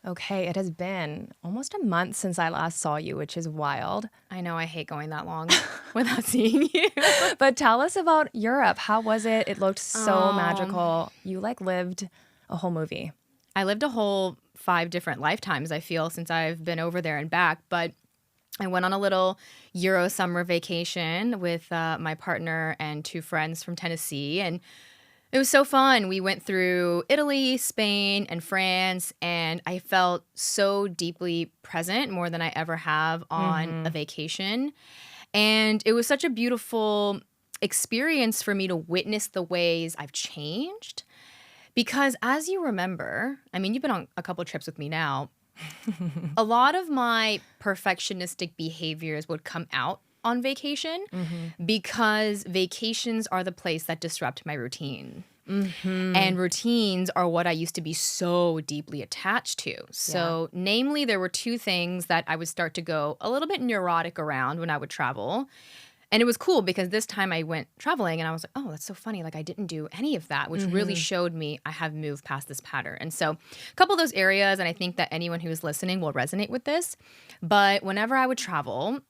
Okay, it has been almost a month since I last saw you, which is wild. I know I hate going that long without seeing you. But tell us about Europe. How was it? It looked so Um, magical. You lived a whole movie. I lived a whole 5 different lifetimes, I feel, since I've been over there and back. But I went on a little Euro summer vacation with my partner and 2 friends from Tennessee. And it was so fun. We went through Italy, Spain, and France, and I felt so deeply present, more than I ever have on a vacation. And it was such a beautiful experience for me to witness the ways I've changed. Because as you remember, I mean, you've been on a couple trips with me now. A lot of my perfectionistic behaviors would come out on vacation because vacations are the place that disrupt my routine. And routines are what I used to be so deeply attached to. So, namely, there were 2 things that I would start to go a little bit neurotic around when I would travel. And it was cool because this time I went traveling and I was like, oh, that's so funny. Like I didn't do any of that, which really showed me I have moved past this pattern. And so a couple of those areas, and I think that anyone who's listening will resonate with this. But whenever I would travel,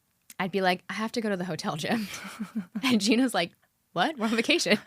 I'd be like, I have to go to the hotel gym. And Gina's like, what? We're on vacation.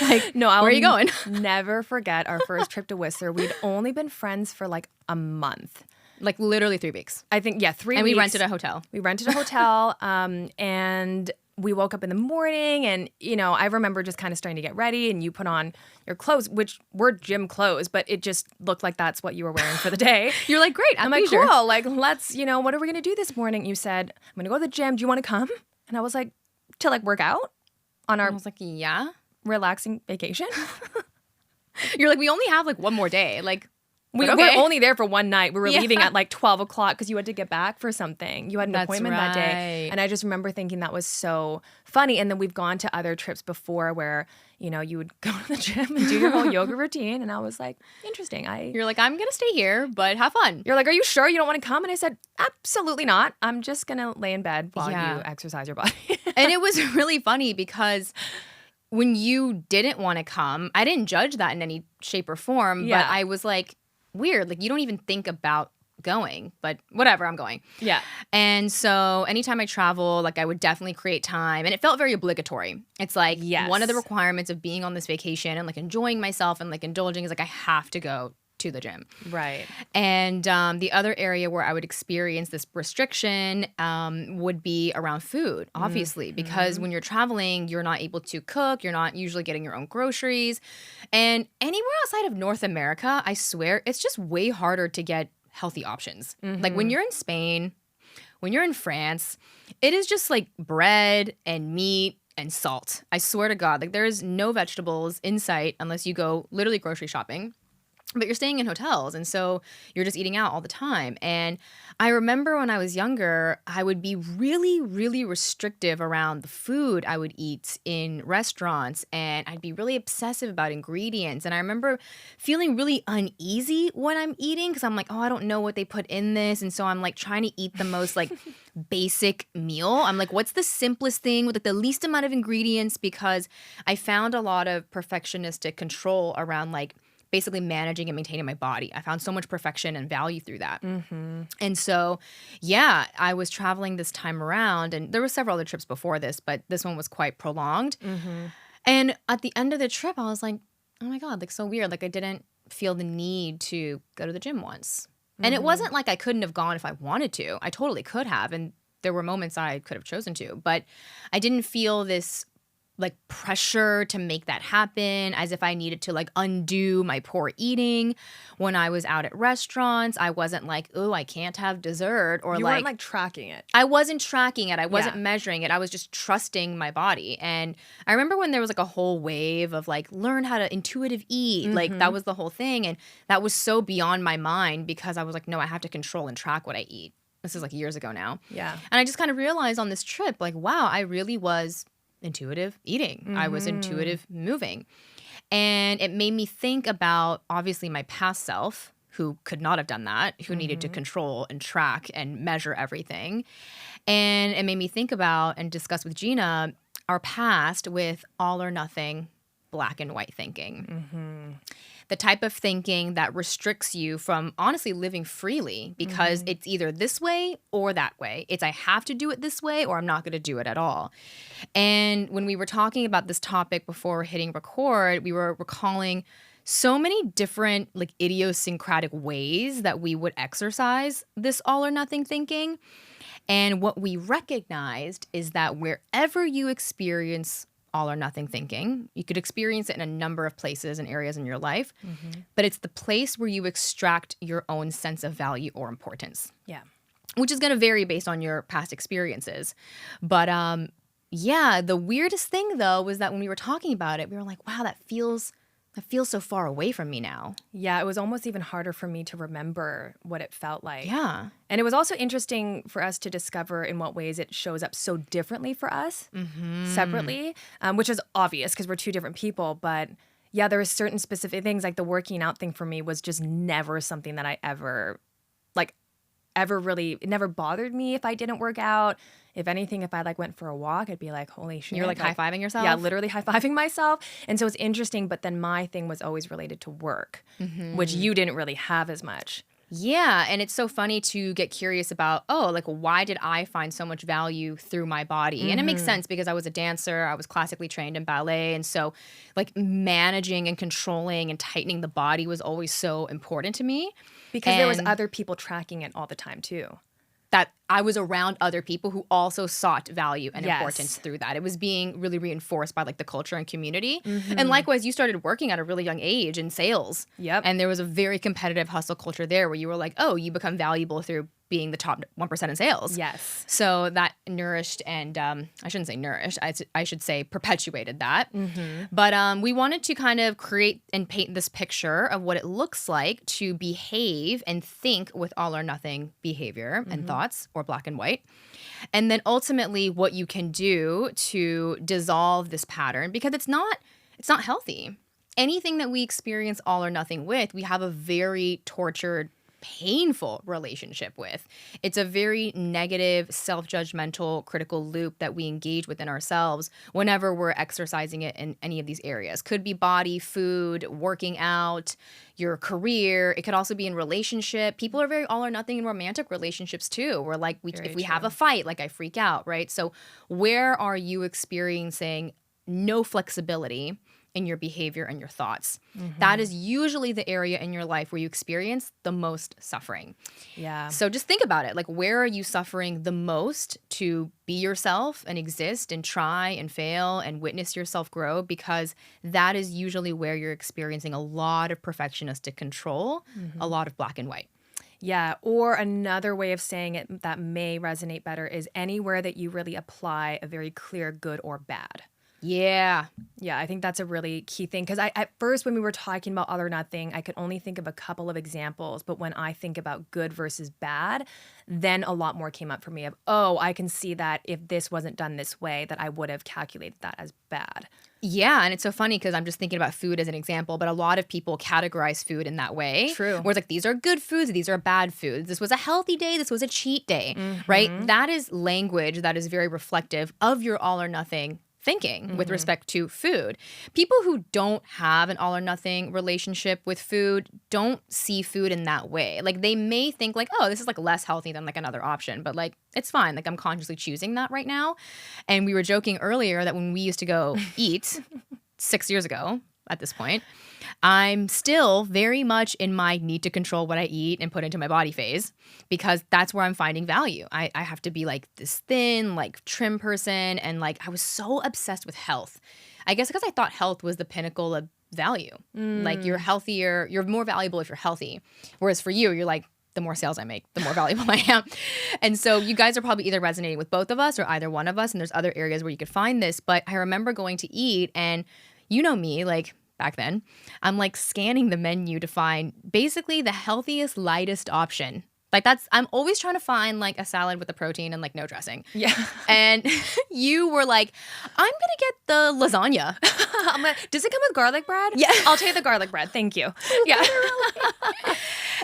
Like, No, where are you going? Never forget our first trip to Whistler. We'd only been friends for like a month. Like literally 3 weeks. I think, 3 And weeks. we rented a hotel. We rented a hotel, and we woke up in the morning, and I remember just kind of starting to get ready, and you put on your clothes, which were gym clothes, but it just looked like that's what you were wearing for the day. You're like, great. I'm like, cool. Like, let's, what are we gonna do this morning? You said, I'm gonna go to the gym. Do you want to come? And I was like, to like work out on I our was like, yeah. relaxing vacation. You're like, we only have like one more day. Like, We but were okay. only there for one night. We were Yeah. leaving at like 12 o'clock because you had to get back for something. You had an That's appointment that day. right. And I just remember thinking that was so funny. And then we've gone to other trips before where, you would go to the gym and do your whole yoga routine. And I was like, interesting. You're like, I'm going to stay here, but have fun. You're like, are you sure you don't want to come? And I said, absolutely not. I'm just going to lay in bed while Yeah. you exercise your body. And it was really funny because when you didn't want to come, I didn't judge that in any shape or form, Yeah. but I was like, weird. Like, you don't even think about going, but whatever, I'm going. Yeah. And so anytime I travel, like I would definitely create time, and it felt very obligatory. It's like Yes. one of the requirements of being on this vacation and like enjoying myself and like indulging is like I have to go to the gym. Right. And the other area where I would experience this restriction would be around food, obviously, because when you're traveling, you're not able to cook. You're not usually getting your own groceries. And anywhere outside of North America, I swear, it's just way harder to get healthy options. Like when you're in Spain, when you're in France, it is just like bread and meat and salt. I swear to God, like there is no vegetables in sight unless you go literally grocery shopping. But you're staying in hotels, and so you're just eating out all the time. And I remember when I was younger, I would be really, really restrictive around the food I would eat in restaurants, and I'd be really obsessive about ingredients. And I remember feeling really uneasy when I'm eating because I'm like, oh, I don't know what they put in this. And so I'm like trying to eat the most like basic meal. I'm like, what's the simplest thing with like the least amount of ingredients? Because I found a lot of perfectionistic control around like basically managing and maintaining my body. I found so much perfection and value through that. And so, yeah, I was traveling this time around, and there were several other trips before this, but this one was quite prolonged. And at the end of the trip, I was like, oh my God, like so weird. Like I didn't feel the need to go to the gym once. And it wasn't like I couldn't have gone if I wanted to. I totally could have. And there were moments I could have chosen to, but I didn't feel this like pressure to make that happen, as if I needed to like undo my poor eating. When I was out at restaurants, I wasn't like, oh, I can't have dessert, or You like weren't like tracking it. I wasn't tracking it. I wasn't Yeah. measuring it. I was just trusting my body. And I remember when there was like a whole wave of like learn how to intuitive eat. Like that was the whole thing. And that was so beyond my mind because I was like, no, I have to control and track what I eat. This is like years ago now. Yeah. And I just kind of realized on this trip, like, wow, I really was intuitive eating. I was intuitive moving. And it made me think about, obviously, my past self, who could not have done that, who needed to control and track and measure everything. And it made me think about and discuss with Gina our past with all or nothing, black and white thinking. the type of thinking that restricts you from honestly living freely because it's either this way or that way. It's I have to do it this way or I'm not going to do it at all. And when we were talking about this topic before hitting record, we were recalling so many different like idiosyncratic ways that we would exercise this all or nothing thinking. And what we recognized is that wherever you experience all or nothing thinking, you could experience it in a number of places and areas in your life, but it's the place where you extract your own sense of value or importance. Yeah. Which is going to vary based on your past experiences. But yeah, the weirdest thing though was that when we were talking about it, we were like, wow, that feels so far away from me now. Yeah, it was almost even harder for me to remember what it felt like. Yeah. And it was also interesting for us to discover in what ways it shows up so differently for us separately, which is obvious because we're two different people. But yeah, there were certain specific things, like the working out thing for me was just never something that I ever really, it never bothered me if I didn't work out. If anything, if I like went for a walk, I'd be like, holy shit. You're like high-fiving yourself? Yeah, literally high-fiving myself. And so it's interesting, but then my thing was always related to work, which you didn't really have as much. Yeah, and it's so funny to get curious about, like why did I find so much value through my body? And it makes sense because I was a dancer, I was classically trained in ballet, and so like managing and controlling and tightening the body was always so important to me. Because there was other people tracking it all the time too. That I was around other people who also sought value and importance through that. It was being really reinforced by like the culture and community. And likewise, you started working at a really young age in sales. Yep. And there was a very competitive hustle culture there where you were like, oh, you become valuable through being the top 1% in sales. Yes. So that nourished and I shouldn't say nourished, I should say perpetuated that. But we wanted to kind of create and paint this picture of what it looks like to behave and think with all or nothing behavior and thoughts, or black and white. And then ultimately what you can do to dissolve this pattern, because it's not healthy. Anything that we experience all or nothing with, we have a very tortured, painful relationship with. It's a very negative, self-judgmental, critical loop that we engage within ourselves whenever we're exercising it in any of these areas. Could be body, food, working out, your career. It could also be in relationship. People are very all or nothing in romantic relationships too. We're like, if we have a fight, like I freak out, right? So where are you experiencing no flexibility in your behavior and your thoughts? That is usually the area in your life where you experience the most suffering. Yeah. So just think about it. Like, where are you suffering the most to be yourself and exist and try and fail and witness yourself grow? Because that is usually where you're experiencing a lot of perfectionistic control, a lot of black and white. Yeah, or another way of saying it that may resonate better is anywhere that you really apply a very clear good or bad. Yeah. Yeah, I think that's a really key thing. Because at first, when we were talking about all or nothing, I could only think of a couple of examples. But when I think about good versus bad, then a lot more came up for me of, I can see that if this wasn't done this way, that I would have calculated that as bad. Yeah, and it's so funny because I'm just thinking about food as an example, but a lot of people categorize food in that way. True. Where it's like, these are good foods, these are bad foods. This was a healthy day, this was a cheat day, right? That is language that is very reflective of your all or nothing thinking with respect to food. People who don't have an all or nothing relationship with food don't see food in that way. Like, they may think like, this is like less healthy than like another option, but like, it's fine. Like, I'm consciously choosing that right now. And we were joking earlier that when we used to go eat 6 years ago at this point, I'm still very much in my need to control what I eat and put into my body phase, because that's where I'm finding value. I have to be like this thin, like trim person. And like, I was so obsessed with health. I guess because I thought health was the pinnacle of value. Like, you're healthier, you're more valuable if you're healthy. Whereas for you, you're like, the more sales I make, the more valuable I am. And so you guys are probably either resonating with both of us or either one of us. And there's other areas where you could find this. But I remember going to eat, and you know me, like, back then, I'm like scanning the menu to find basically the healthiest, lightest option. Like, I'm always trying to find like a salad with a protein and like no dressing. Yeah. And you were like, I'm going to get the lasagna. Does it come with garlic bread? Yeah. I'll take the garlic bread. Thank you. Yeah.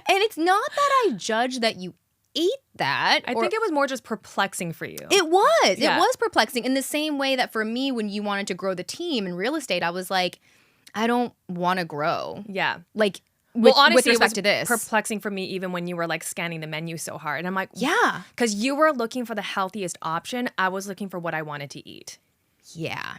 And it's not that I judge that you ate that. I think it was more just perplexing for you. It was. Yeah. It was perplexing in the same way that for me, when you wanted to grow the team in real estate, I was like, I don't want to grow. Yeah. Like, Well, with honestly, respect it to was this. perplexing for me even when you were like scanning the menu so hard. And I'm like, Yeah. because you were looking for the healthiest option. I was looking for what I wanted to eat. Yeah.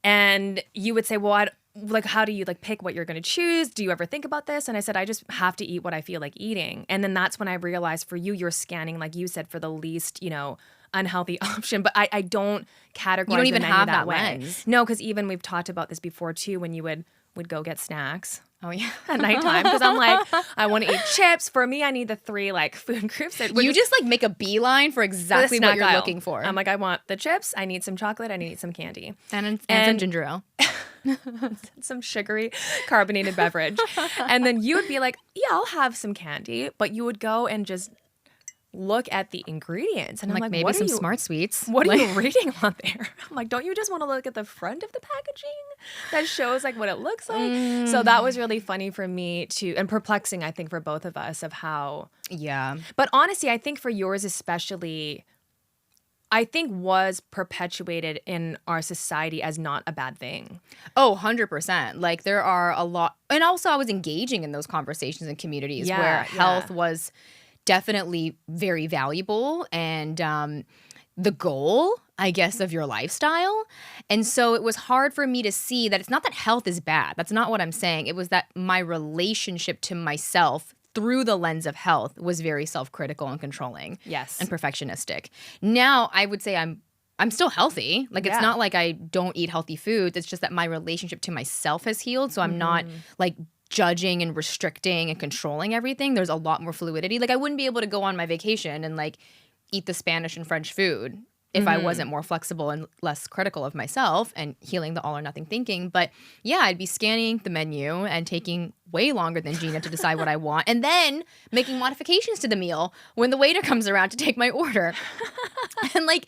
And you would say, well, like, how do you like pick what you're going to choose? Do you ever think about this? And I said, I just have to eat what I feel like eating. And then that's when I realized for you, you're scanning, like you said, for the least, unhealthy option. But I don't categorize You don't even the menu have that that way. lens. No, because even we've talked about this before too, when you would go get snacks Oh, yeah. at nighttime. Because I'm like, I want to eat chips. For me, I need the 3 like food groups. You just like make a beeline for exactly what you're looking for. I'm like, I want the chips. I need some chocolate. I need some candy. And some ginger ale. Some sugary carbonated beverage. And then you would be like, yeah, I'll have some candy. But you would go and just look at the ingredients. And I'm like, maybe some Smart Sweets. What are you reading on there? I'm like, don't you just want to look at the front of the packaging that shows like what it looks like? So that was really funny for me and perplexing, I think, for both of us of how. Yeah. But honestly, I think for yours especially, I think was perpetuated in our society as not a bad thing. Oh, 100%. Like there are a lot. And also I was engaging in those conversations and communities where health was definitely very valuable and the goal, I guess, of your lifestyle. And so it was hard for me to see that it's not that health is bad. That's not what I'm saying. It was that my relationship to myself through the lens of health was very self-critical and controlling. Yes. And perfectionistic. Now I would say I'm still healthy. Like it's not like I don't eat healthy foods. It's just that my relationship to myself has healed. So I'm not like judging and restricting and controlling everything. There's a lot more fluidity. Like I wouldn't be able to go on my vacation and like eat the Spanish and French food if I wasn't more flexible and less critical of myself and healing the all or nothing thinking. But yeah, I'd be scanning the menu and taking way longer than Gina to decide what I want and then making modifications to the meal when the waiter comes around to take my order. And like,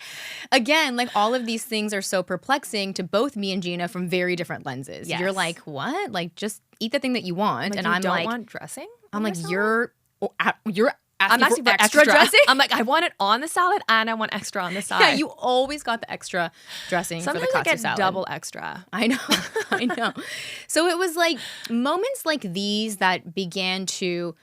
again, like all of these things are so perplexing to both me and Gina from very different lenses. Yes. You're like, what? Like just eat the thing that you want. Like, and you I'm don't like, want dressing? I'm like, salad? you're I'm asking for for extra dressing. I'm like, I want it on the salad and I want extra on the side. Yeah, you always got the extra dressing Sometimes for the I katsu get salad. double extra. I know. I know. So it was like moments like these that began to,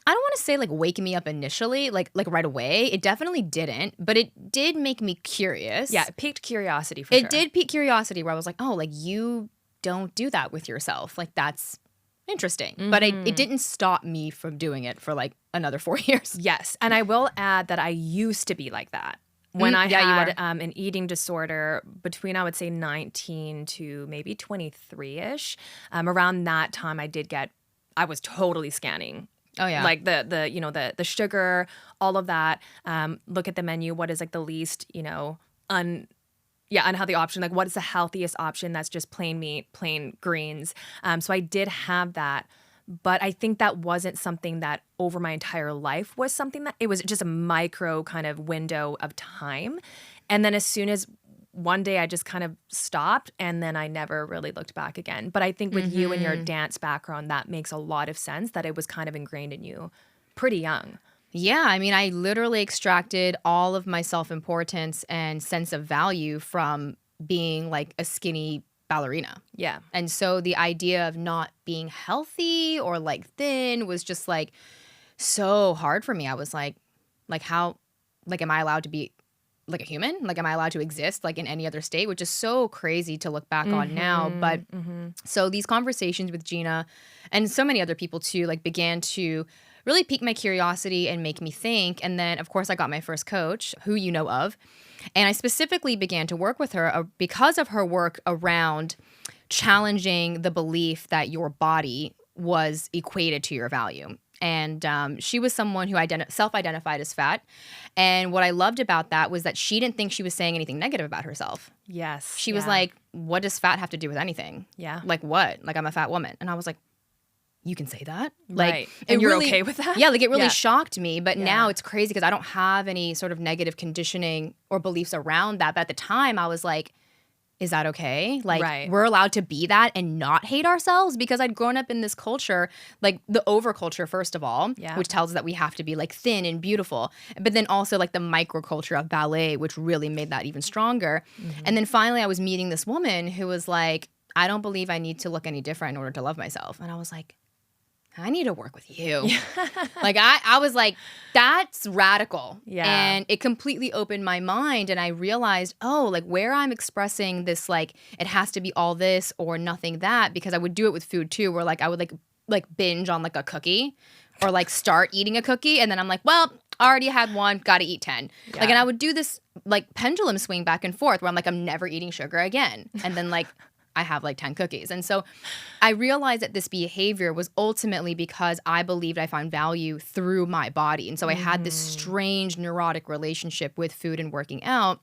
I don't want to say like wake me up initially, like right away. It definitely didn't, but it did make me curious. Yeah, it piqued curiosity for sure. It did pique curiosity where I was like, oh, like you don't do that with yourself. Like that's interesting. But it didn't stop me from doing it for like another 4 years. Yes. And I will add that I used to be like that. When I had an eating disorder between, I would say, 19 to maybe 23-ish, around that time I was totally scanning. Oh, yeah. Like the sugar, all of that. Look at the menu. What is like the least, unhealthy option. Like what is the healthiest option that's just plain meat, plain greens. So I did have that. But I think that wasn't something that over my entire life was something that it was just a micro kind of window of time. And then as soon as one day I just kind of stopped and then I never really looked back again. But I think with you and your dance background, that makes a lot of sense that it was kind of ingrained in you pretty young. Yeah, I mean, I literally extracted all of my self-importance and sense of value from being like a skinny ballerina. Yeah. And so the idea of not being healthy or like thin was just like so hard for me. I was like how, like, am I allowed to be like a human? Like, am I allowed to exist like in any other state? Which is so crazy to look back on now. But so these conversations with Gina and so many other people too, like began to really pique my curiosity and make me think. And then, of course, I got my first coach, who you know of. And I specifically began to work with her because of her work around challenging the belief that your body was equated to your value. And she was someone who self-identified as fat. And what I loved about that was that she didn't think she was saying anything negative about herself. Yes. She was like, what does fat have to do with anything? Yeah. Like what? Like I'm a fat woman. And I was like, you can say that? Like, right. And you're okay with that? Yeah, like it really shocked me. But now it's crazy because I don't have any sort of negative conditioning or beliefs around that. But at the time I was like, is that okay? Like we're allowed to be that and not hate ourselves? Because I'd grown up in this culture, like the over culture, first of all, which tells us that we have to be like thin and beautiful. But then also like the micro culture of ballet, which really made that even stronger. And then finally I was meeting this woman who was like, I don't believe I need to look any different in order to love myself. And I was like, I need to work with you. Like, I was like, that's radical. Yeah. And it completely opened my mind. And I realized, oh, like where I'm expressing this, like, it has to be all this or nothing that, because I would do it with food too, where like I would like binge on like a cookie or like start eating a cookie. And then I'm like, well, already had one, got to eat 10. Yeah. Like, and I would do this like pendulum swing back and forth where I'm like, I'm never eating sugar again. And then like, I have like 10 cookies. And so I realized that this behavior was ultimately because I believed I found value through my body. And so I had this strange neurotic relationship with food and working out.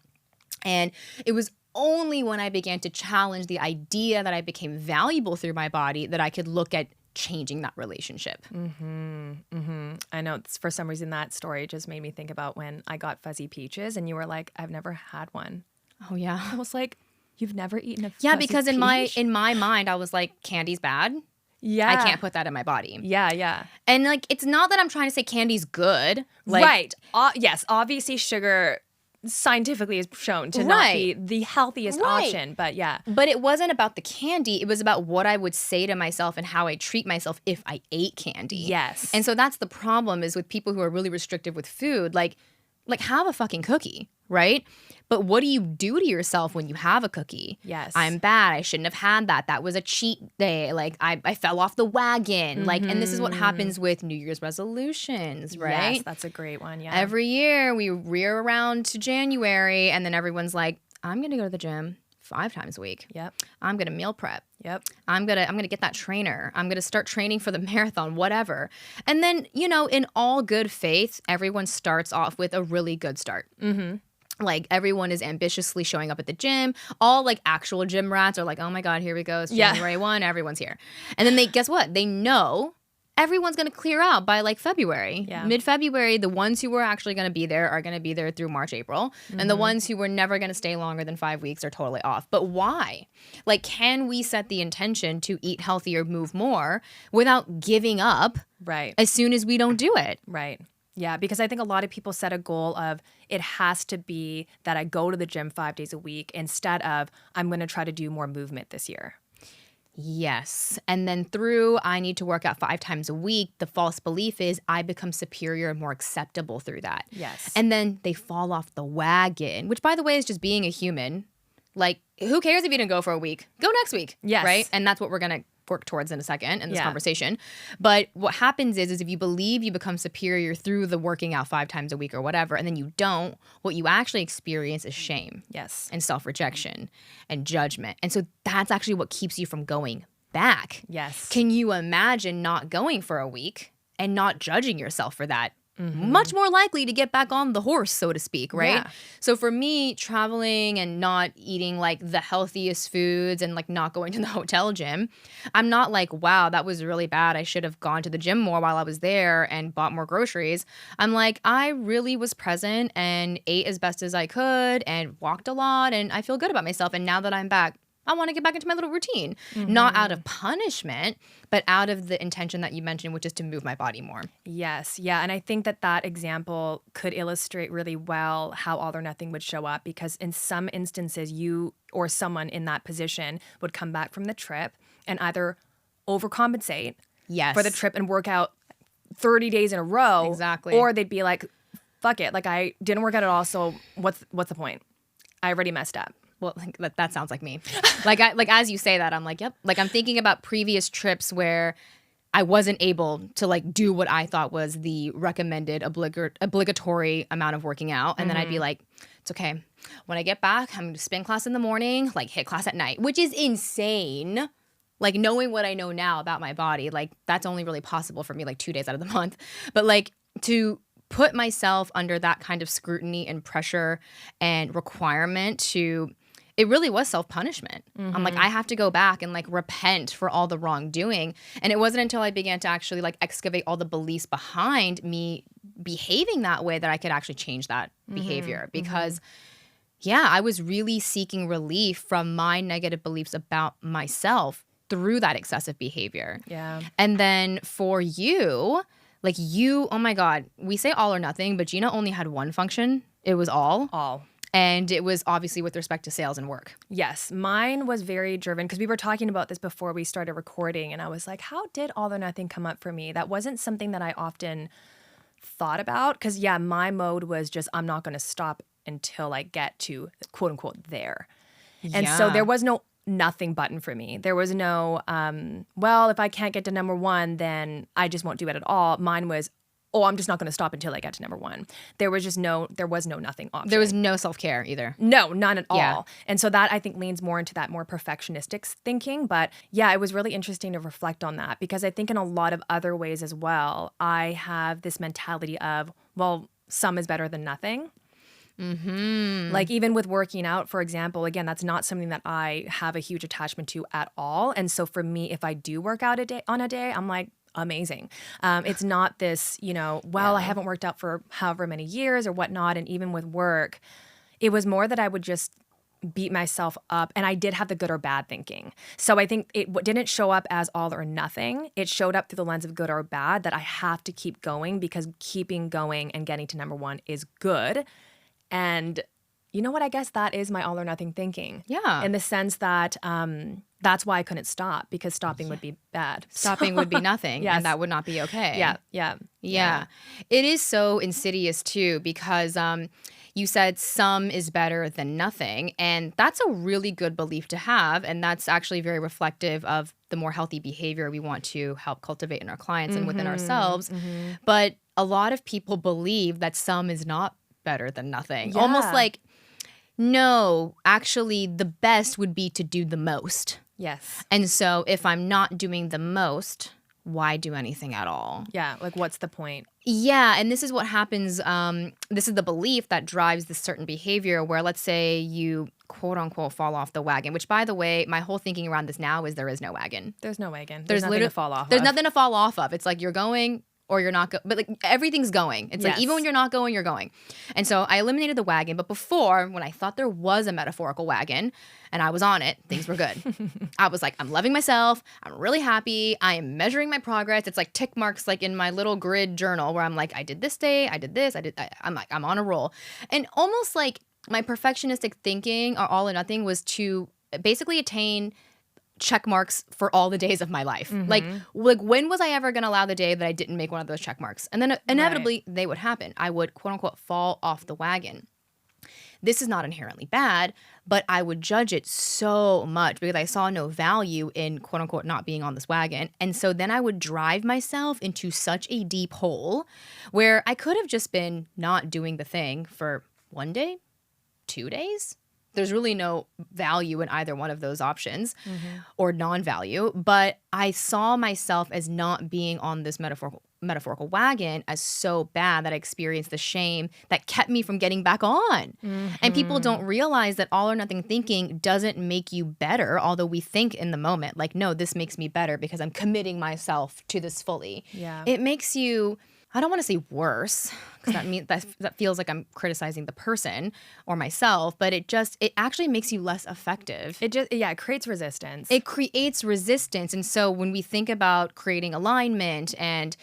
And it was only when I began to challenge the idea that I became valuable through my body that I could look at changing that relationship. I know, for some reason that story just made me think about when I got fuzzy peaches and you were like, I've never had one. Oh yeah. I was like, you've never eaten a fuzzy Yeah, because in peach? my mind I was like, candy's bad. Yeah. I can't put that in my body. Yeah. And like, it's not that I'm trying to say candy's good. Like, Right. Yes, obviously sugar scientifically is shown to not be the healthiest option, but yeah. But it wasn't about the candy. It was about what I would say to myself and how I treat myself if I ate candy. Yes. And so that's the problem is with people who are really restrictive with food, like have a fucking cookie, right? But what do you do to yourself when you have a cookie? Yes. I'm bad. I shouldn't have had that. That was a cheat day. Like I fell off the wagon. Like, and this is what happens with New Year's resolutions, right? Yes, that's a great one. Yeah. Every year we rear around to January and then everyone's like, I'm going to go to the gym 5 times a week. Yep. I'm going to meal prep. Yep. I'm going to get that trainer. I'm going to start training for the marathon, whatever. And then, you know, in all good faith, everyone starts off with a really good start. Like everyone is ambitiously showing up at the gym. All like actual gym rats are like, oh my God, here we go. It's January 1. Everyone's here. And then guess what? They know everyone's going to clear out by like February. Yeah. Mid-February, the ones who were actually going to be there are going to be there through March, April. And the ones who were never going to stay longer than 5 weeks are totally off. But why? Like, can we set the intention to eat healthier, move more without giving up Right. as soon as we don't do it? Right. Yeah, because I think a lot of people set a goal of it has to be that I go to the gym 5 days a week instead of I'm going to try to do more movement this year. Yes. And then through I need to work out 5 times a week, the false belief is I become superior and more acceptable through that. Yes. And then they fall off the wagon, which by the way is just being a human. Like, who cares if you didn't go for a week? Go next week. Yes. Right? And that's what we're going to work towards in a second in this Yeah. conversation. But what happens is if you believe you become superior through the working out 5 times a week or whatever, and then you don't, what you actually experience is shame. Yes. And self-rejection and judgment. And so that's actually what keeps you from going back. Yes. Can you imagine not going for a week and not judging yourself for that? Much more likely to get back on the horse, so to speak, right? Yeah. So for me, traveling and not eating like the healthiest foods and like not going to the hotel gym, I'm not like, wow, that was really bad. I should have gone to the gym more while I was there and bought more groceries. I'm like, I really was present and ate as best as I could and walked a lot and I feel good about myself. And now that I'm back, I want to get back into my little routine, not out of punishment, but out of the intention that you mentioned, which is to move my body more. Yes. Yeah. And I think that example could illustrate really well how all or nothing would show up because in some instances, you or someone in that position would come back from the trip and either overcompensate Yes. for the trip and work out 30 days in a row. Exactly. Or they'd be like, fuck it. Like I didn't work out at all. So what's the point? I already messed up. Well, like, that sounds like me. Like as you say that, I'm like, yep. Like I'm thinking about previous trips where I wasn't able to like do what I thought was the recommended obligatory amount of working out. And then I'd be like, it's okay. When I get back, I'm going to spin class in the morning, like hit class at night, which is insane. Like knowing what I know now about my body, like that's only really possible for me like 2 days out of the month. But like to put myself under that kind of scrutiny and pressure and requirement to, it really was self-punishment. I'm like, I have to go back and like repent for all the wrongdoing. And it wasn't until I began to actually like excavate all the beliefs behind me behaving that way that I could actually change that behavior. Because yeah, I was really seeking relief from my negative beliefs about myself through that excessive behavior. Yeah. And then for you, like you, oh my God, we say all or nothing, but Gina only had one function. It was all. All. And it was obviously with respect to sales and work. Yes, mine was very driven because we were talking about this before we started recording, and I was like, how did all or nothing come up for me? That wasn't something that I often thought about because, yeah, my mode was just I'm not going to stop until I get to quote unquote there. And so there was no nothing button for me. There was no, well, if I can't get to number one, then I just won't do it at all. Mine was, oh, I'm just not going to stop until I get to number one. There was no nothing option. There was no self-care either. No, none at Yeah. all. And so that I think leans more into that more perfectionistic thinking. But yeah, it was really interesting to reflect on that because I think in a lot of other ways as well, I have this mentality of, well, some is better than nothing. Like even with working out, for example, again, that's not something that I have a huge attachment to at all. And so for me, if I do work out on a day, I'm like, amazing. It's not this, I haven't worked out for however many years or whatnot. And even with work, it was more that I would just beat myself up. And I did have the good or bad thinking. So I think it didn't show up as all or nothing. It showed up through the lens of good or bad that I have to keep going because keeping going and getting to number one is good. And you know what? I guess that is my all or nothing thinking. Yeah. In the sense that that's why I couldn't stop because stopping would be bad. Stopping would be nothing. Yes. And that would not be okay. Yeah. It is so insidious too because you said some is better than nothing. And that's a really good belief to have. And that's actually very reflective of the more healthy behavior we want to help cultivate in our clients and within ourselves. But a lot of people believe that some is not better than nothing. Yeah. Almost like, no, actually the best would be to do the most. Yes. And so if I'm not doing the most, why do anything at all? Yeah. Like, what's the point? Yeah. And this is what happens. This is the belief that drives this certain behavior where, let's say, you quote unquote fall off the wagon, which, by the way, my whole thinking around this now is there is no wagon. There's no wagon. There's nothing to fall off There's of. nothing to fall off of. It's like you're going or you're not but like everything's going. It's like even when you're not going, you're going. And so I eliminated the wagon. But before, when I thought there was a metaphorical wagon and I was on it, things were good. I was like, I'm loving myself. I'm really happy. I am measuring my progress. It's like tick marks like in my little grid journal where I'm like, I did this day, I did this, I'm like, I'm on a roll. And almost like my perfectionistic thinking or all or nothing was to basically attain check marks for all the days of my life. Like when was I ever going to allow the day that I didn't make one of those check marks? And then inevitably they would happen. I would quote unquote fall off the wagon. This is not inherently bad, but I would judge it so much because I saw no value in quote unquote not being on this wagon. And so then I would drive myself into such a deep hole where I could have just been not doing the thing for 1 day, 2 days. There's really no value in either one of those options or non-value. But I saw myself as not being on this metaphorical wagon as so bad that I experienced the shame that kept me from getting back on. And people don't realize that all or nothing thinking doesn't make you better, although we think in the moment, like, no, this makes me better because I'm committing myself to this fully. Yeah. It makes you, I don't want to say worse, because that feels like I'm criticizing the person or myself, but it actually makes you less effective. It creates resistance. It creates resistance. And so when we think about creating alignment and,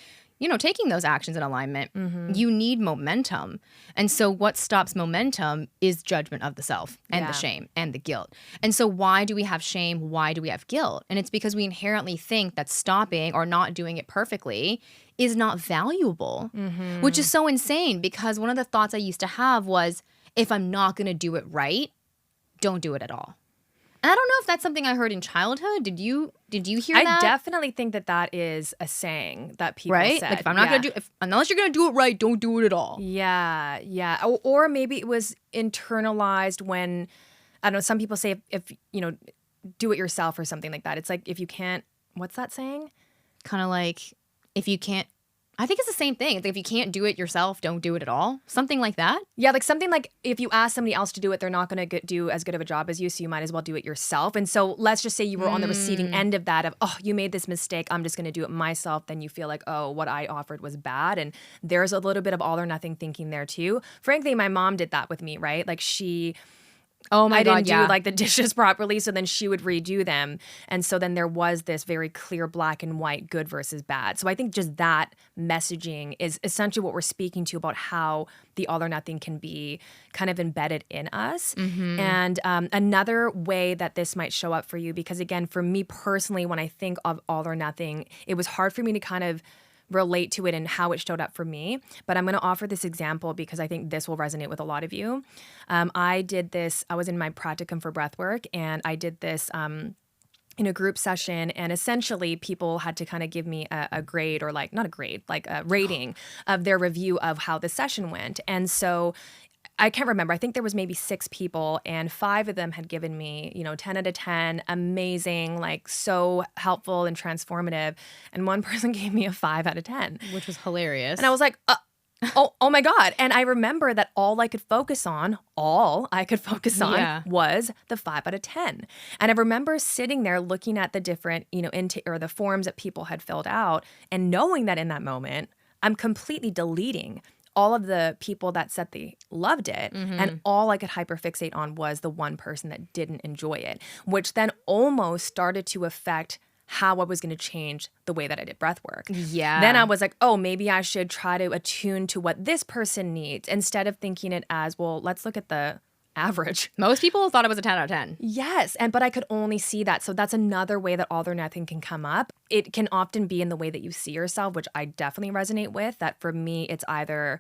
taking those actions in alignment, you need momentum. And so what stops momentum is judgment of the self and the shame and the guilt. And so why do we have shame? Why do we have guilt? And it's because we inherently think that stopping or not doing it perfectly is not valuable, which is so insane because one of the thoughts I used to have was, if I'm not going to do it right, don't do it at all. And I don't know if that's something I heard in childhood. Did you hear that? I definitely think that is a saying that people said. Like if I'm not going to unless you're going to do it right, don't do it at all. Yeah. Or maybe it was internalized when, I don't know, some people say if do it yourself or something like that. It's like if you can't, what's that saying? Kind of like if you can't, I think it's the same thing. It's like if you can't do it yourself, don't do it at all. Something like that. Yeah, like something like if you ask somebody else to do it, they're not going to do as good of a job as you, so you might as well do it yourself. And so let's just say you were on the receiving end of that of, oh, you made this mistake, I'm just going to do it myself. Then you feel like, oh, what I offered was bad. And there's a little bit of all or nothing thinking there too. Frankly, my mom did that with me, right? Like she Oh my I God, didn't do yeah. like the dishes properly, so then she would redo them. And so then there was this very clear black and white good versus bad. So I think just that messaging is essentially what we're speaking to about how the all or nothing can be kind of embedded in us. And another way that this might show up for you, because again, for me personally, when I think of all or nothing, it was hard for me to kind of relate to it and how it showed up for me. But I'm going to offer this example because I think this will resonate with a lot of you. I did this, I was in my practicum for breathwork, and I did this in a group session, and essentially people had to kind of give me a grade, or like, not a grade, like a rating of their review of how the session went. And so I can't remember. I think there was maybe 6 people, and 5 of them had given me, 10 out of 10, amazing, like so helpful and transformative. And one person gave me a 5 out of 10. Which was hilarious. And I was like, oh my God. And I remember that all I could focus on Yeah. was the 5 out of 10. And I remember sitting there looking at the different, or the forms that people had filled out, and knowing that in that moment, I'm completely deleting all of the people that said they loved it, and all I could hyperfixate on was the one person that didn't enjoy it, which then almost started to affect how I was going to change the way that I did breath work. Yeah. Then I was like, oh, maybe I should try to attune to what this person needs, instead of thinking it as, well, let's look at the average. Most people thought it was a 10 out of 10. Yes, but I could only see that. So that's another way that all or nothing can come up. It can often be in the way that you see yourself, which I definitely resonate with. That for me, it's either,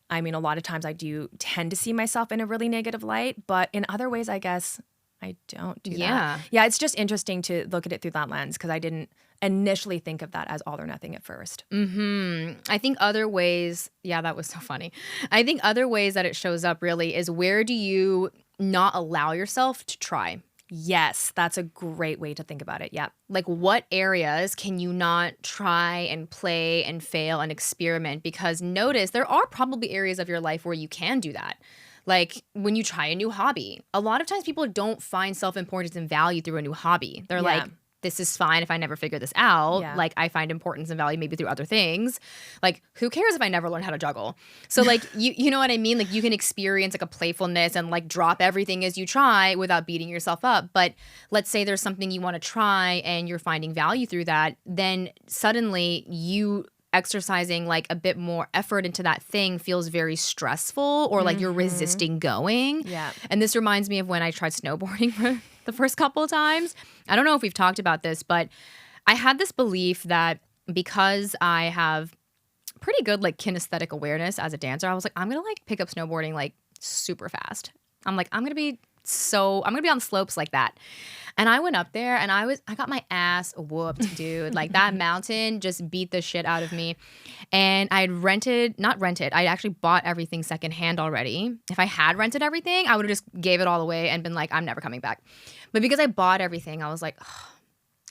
a lot of times I do tend to see myself in a really negative light, but in other ways, I guess I don't do that. Yeah, it's just interesting to look at it through that lens, because I didn't initially think of that as all or nothing at first. I think other ways, yeah, that was so funny. I think other ways that it shows up really is, where do you not allow yourself to try? Yes, that's a great way to think about it. Yeah. Like, what areas can you not try and play and fail and experiment? Because notice there are probably areas of your life where you can do that. Like when you try a new hobby, a lot of times people don't find self-importance and value through a new hobby. They're like, this is fine if I never figure this out. Yeah. Like, I find importance and value maybe through other things. Like, who cares if I never learn how to juggle? So like, you know what I mean? Like, you can experience like a playfulness and like drop everything as you try without beating yourself up. But let's say there's something you want to try and you're finding value through that, then suddenly you exercising like a bit more effort into that thing feels very stressful, or like you're resisting going. Yeah. And this reminds me of when I tried snowboarding for the first couple of times. I don't know if we've talked about this, but I had this belief that because I have pretty good like kinesthetic awareness as a dancer, I was like, I'm gonna like pick up snowboarding like super fast. I'm like, I'm gonna be on slopes like that. And I went up there and I got my ass whooped, dude. Like, that mountain just beat the shit out of me. And I'd I actually bought everything secondhand already. If I had rented everything, I would have just gave it all away and been like, I'm never coming back. But because I bought everything, I was like,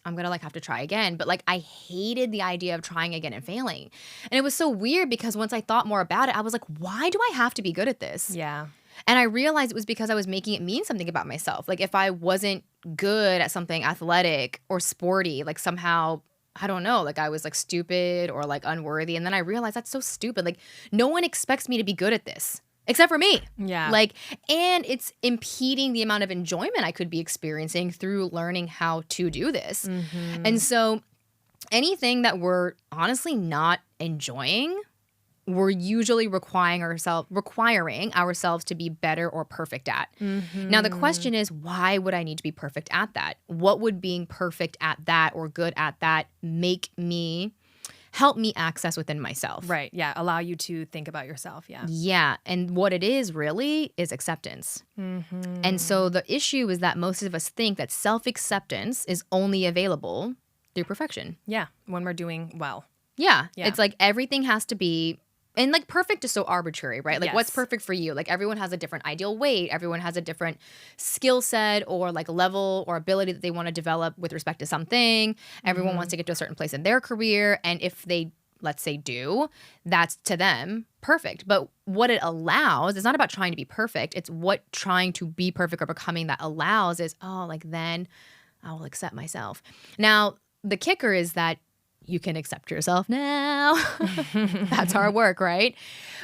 I'm gonna like have to try again. But like, I hated the idea of trying again and failing. And it was so weird because once I thought more about it, I was like, why do I have to be good at this? Yeah. And I realized it was because I was making it mean something about myself. Like, if I wasn't good at something athletic or sporty, like somehow, I don't know, like I was like stupid or like unworthy. And then I realized that's so stupid. Like, no one expects me to be good at this except for me. Yeah. Like, and it's impeding the amount of enjoyment I could be experiencing through learning how to do this. And so anything that we're honestly not enjoying, we're usually requiring ourselves to be better or perfect at. Now, the question is, why would I need to be perfect at that? What would being perfect at that or good at that help me access within myself? Right. Yeah. Allow you to think about yourself. Yeah. Yeah. And what it is really is acceptance. And so the issue is that most of us think that self-acceptance is only available through perfection. Yeah. When we're doing well. Yeah. Yeah. It's like everything has to be. And like, perfect is so arbitrary, right? Like, what's Yes. perfect for you? Like, everyone has a different ideal weight. Everyone has a different skill set or like level or ability that they want to develop with respect to something. Everyone wants to get to a certain place in their career. And if they, let's say, do, that's to them perfect. But what it allows is not about trying to be perfect. It's what trying to be perfect or becoming that allows is, oh, like, then I will accept myself. Now, the kicker is that you can accept yourself now. That's hard work, right?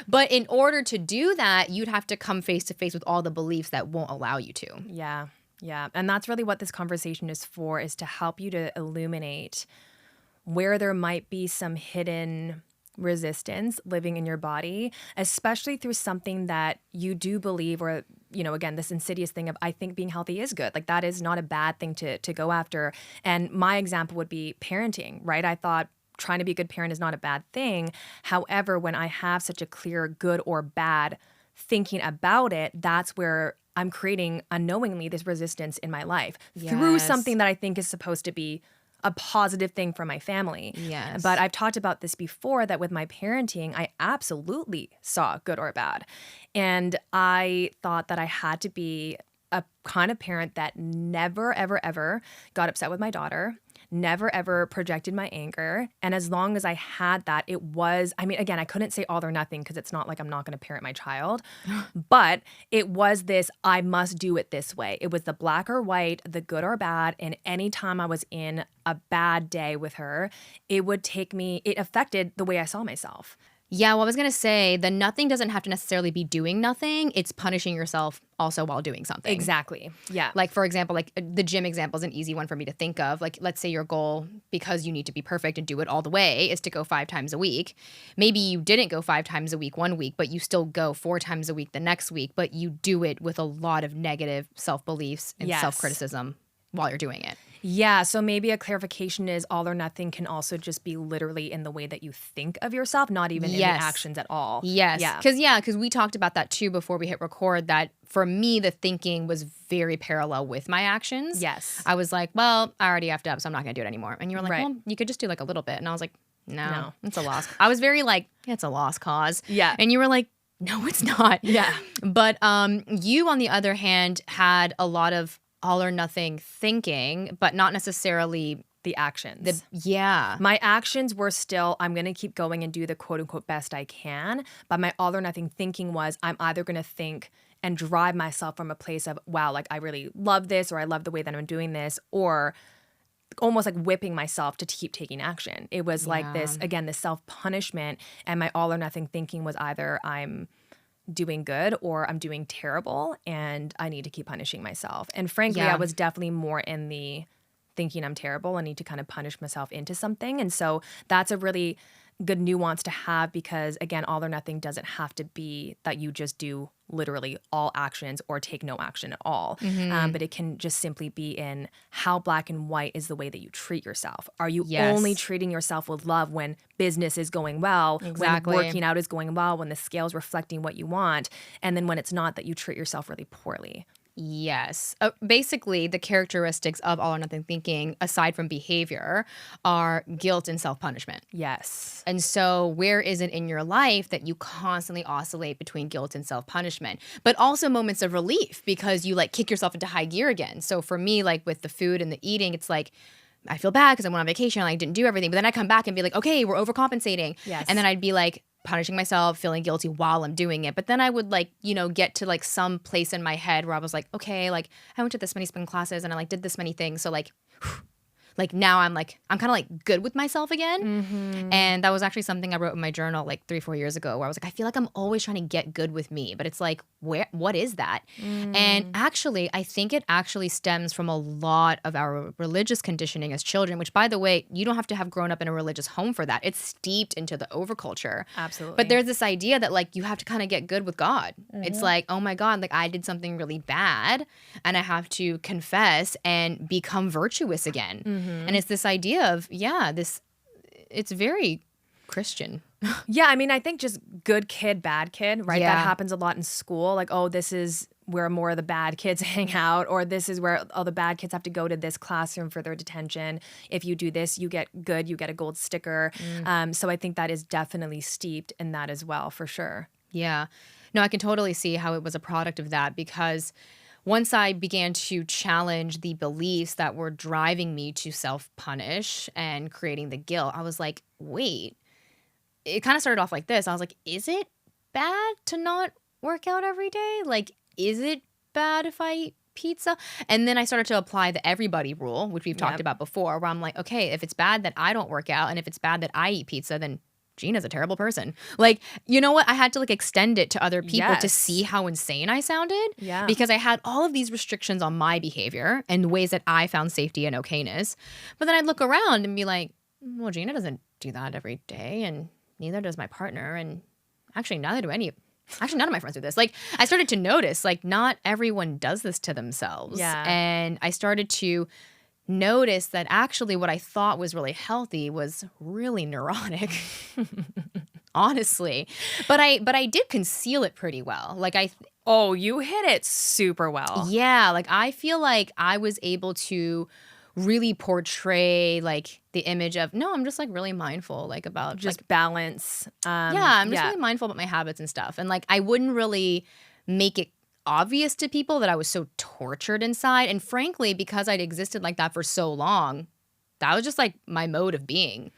But in order to do that, you'd have to come face to face with all the beliefs that won't allow you to. Yeah. Yeah. And that's really what this conversation is for, is to help you to illuminate where there might be some hidden resistance living in your body, especially through something that you do believe, or, again, this insidious thing of, I think being healthy is good. Like, that is not a bad thing to go after. And my example would be parenting, right? I thought trying to be a good parent is not a bad thing. However, when I have such a clear good or bad thinking about it, that's where I'm creating unknowingly this resistance in my life through something that I think is supposed to be a positive thing for my family. Yes. But I've talked about this before, that with my parenting, I absolutely saw good or bad. And I thought that I had to be a kind of parent that never, ever, ever got upset with my daughter, never, ever projected my anger. And as long as I had that, it was, again, I couldn't say all or nothing, because it's not like I'm not going to parent my child. But it was this, I must do it this way. It was the black or white, the good or bad. And anytime I was in a bad day with her, it affected the way I saw myself. Yeah, well, I was going to say, the nothing doesn't have to necessarily be doing nothing. It's punishing yourself also while doing something. Exactly. Yeah. Like, for example, like the gym example is an easy one for me to think of. Like, let's say your goal, because you need to be perfect and do it all the way, is to go 5 times a week. Maybe you didn't go 5 times a week one week, but you still go 4 times a week the next week, but you do it with a lot of negative self-beliefs and self-criticism while you're doing it. Yeah, so maybe a clarification is all or nothing can also just be literally in the way that you think of yourself, not even in the actions at all. Yes. Because we talked about that too before we hit record, that for me, the thinking was very parallel with my actions. Yes. I was like, well, I already effed up, so I'm not going to do it anymore. And you were like, Right. well, you could just do like a little bit. And I was like, no. It's a loss. I was very like, it's a lost cause. Yeah. And you were like, no, it's not. Yeah. But you, on the other hand, had a lot of all or nothing thinking, but not necessarily the actions. My actions were still, I'm going to keep going and do the quote unquote best I can. But my all or nothing thinking was, I'm either going to think and drive myself from a place of, wow, like I really love this, or I love the way that I'm doing this, or almost like whipping myself to keep taking action. It was like this, again, this self-punishment. And my all or nothing thinking was either I'm doing good or I'm doing terrible and I need to keep punishing myself. And frankly, I was definitely more in the thinking I'm terrible. I need to kind of punish myself into something. And so that's a really good nuance to have, because again, all or nothing doesn't have to be that you just do literally all actions or take no action at all. But it can just simply be in how black and white is the way that you treat yourself. Are you only treating yourself with love when business is going well, when working out is going well, when the scale's reflecting what you want, and then when it's not, that you treat yourself really poorly? Yes. Basically, the characteristics of all or nothing thinking, aside from behavior, are guilt and self-punishment. Yes. And so where is it in your life that you constantly oscillate between guilt and self-punishment, but also moments of relief because you like kick yourself into high gear again? So for me, like with the food and the eating, it's like, I feel bad because I went on vacation and I didn't do everything. But then I come back and be like, okay, we're overcompensating. Yes. And then I'd be like, punishing myself, feeling guilty while I'm doing it. But then I would like, get to like some place in my head where I was like, okay, like I went to this many spin classes and I like did this many things. So like now I'm kind of like good with myself again. And that was actually something I wrote in my journal like 3-4 years ago, where I was like, I feel like I'm always trying to get good with me, but it's like, what is that? And actually, I think it actually stems from a lot of our religious conditioning as children, which by the way, you don't have to have grown up in a religious home for that. It's steeped into the overculture. Absolutely. But there's this idea that like you have to kind of get good with God. It's like, oh my God, like I did something really bad and I have to confess and become virtuous again. And it's this idea of, it's very Christian. Yeah, I mean, I think just good kid, bad kid, right? Yeah. That happens a lot in school. Like, oh, this is where more of the bad kids hang out, or this is where all the bad kids have to go to this classroom for their detention. If you do this, you get good, you get a gold sticker. So I think that is definitely steeped in that as well, for sure. Yeah. No, I can totally see how it was a product of that, because once I began to challenge the beliefs that were driving me to self-punish and creating the guilt, I was like, wait, it kind of started off like this. I was like, is it bad to not work out every day? Like, is it bad if I eat pizza. And then I started to apply the everybody rule, which we've talked about before, where I'm like, okay, if it's bad that I don't work out and if it's bad that I eat pizza, then Gina's a terrible person. Like, you know what? I had to like extend it to other people to see how insane I sounded. Yeah. Because I had all of these restrictions on my behavior and ways that I found safety and okayness. But then I'd look around and be like, well, Gina doesn't do that every day, and neither does my partner, and actually neither do actually none of my friends do this. Like, I started to notice, like, not everyone does this to themselves. Yeah. And I started to notice that actually what I thought was really healthy was really neurotic. Honestly. But I did conceal it pretty well. Like, Oh, you hit it super well. yeah, like I feel like I was able to really portray like the image of, no, I'm just like really mindful, like about Just like, balance. I'm just really mindful about my habits and stuff. And like I wouldn't really make it obvious to people that I was so tortured inside. And frankly, because I'd existed like that for so long, that was just like my mode of being.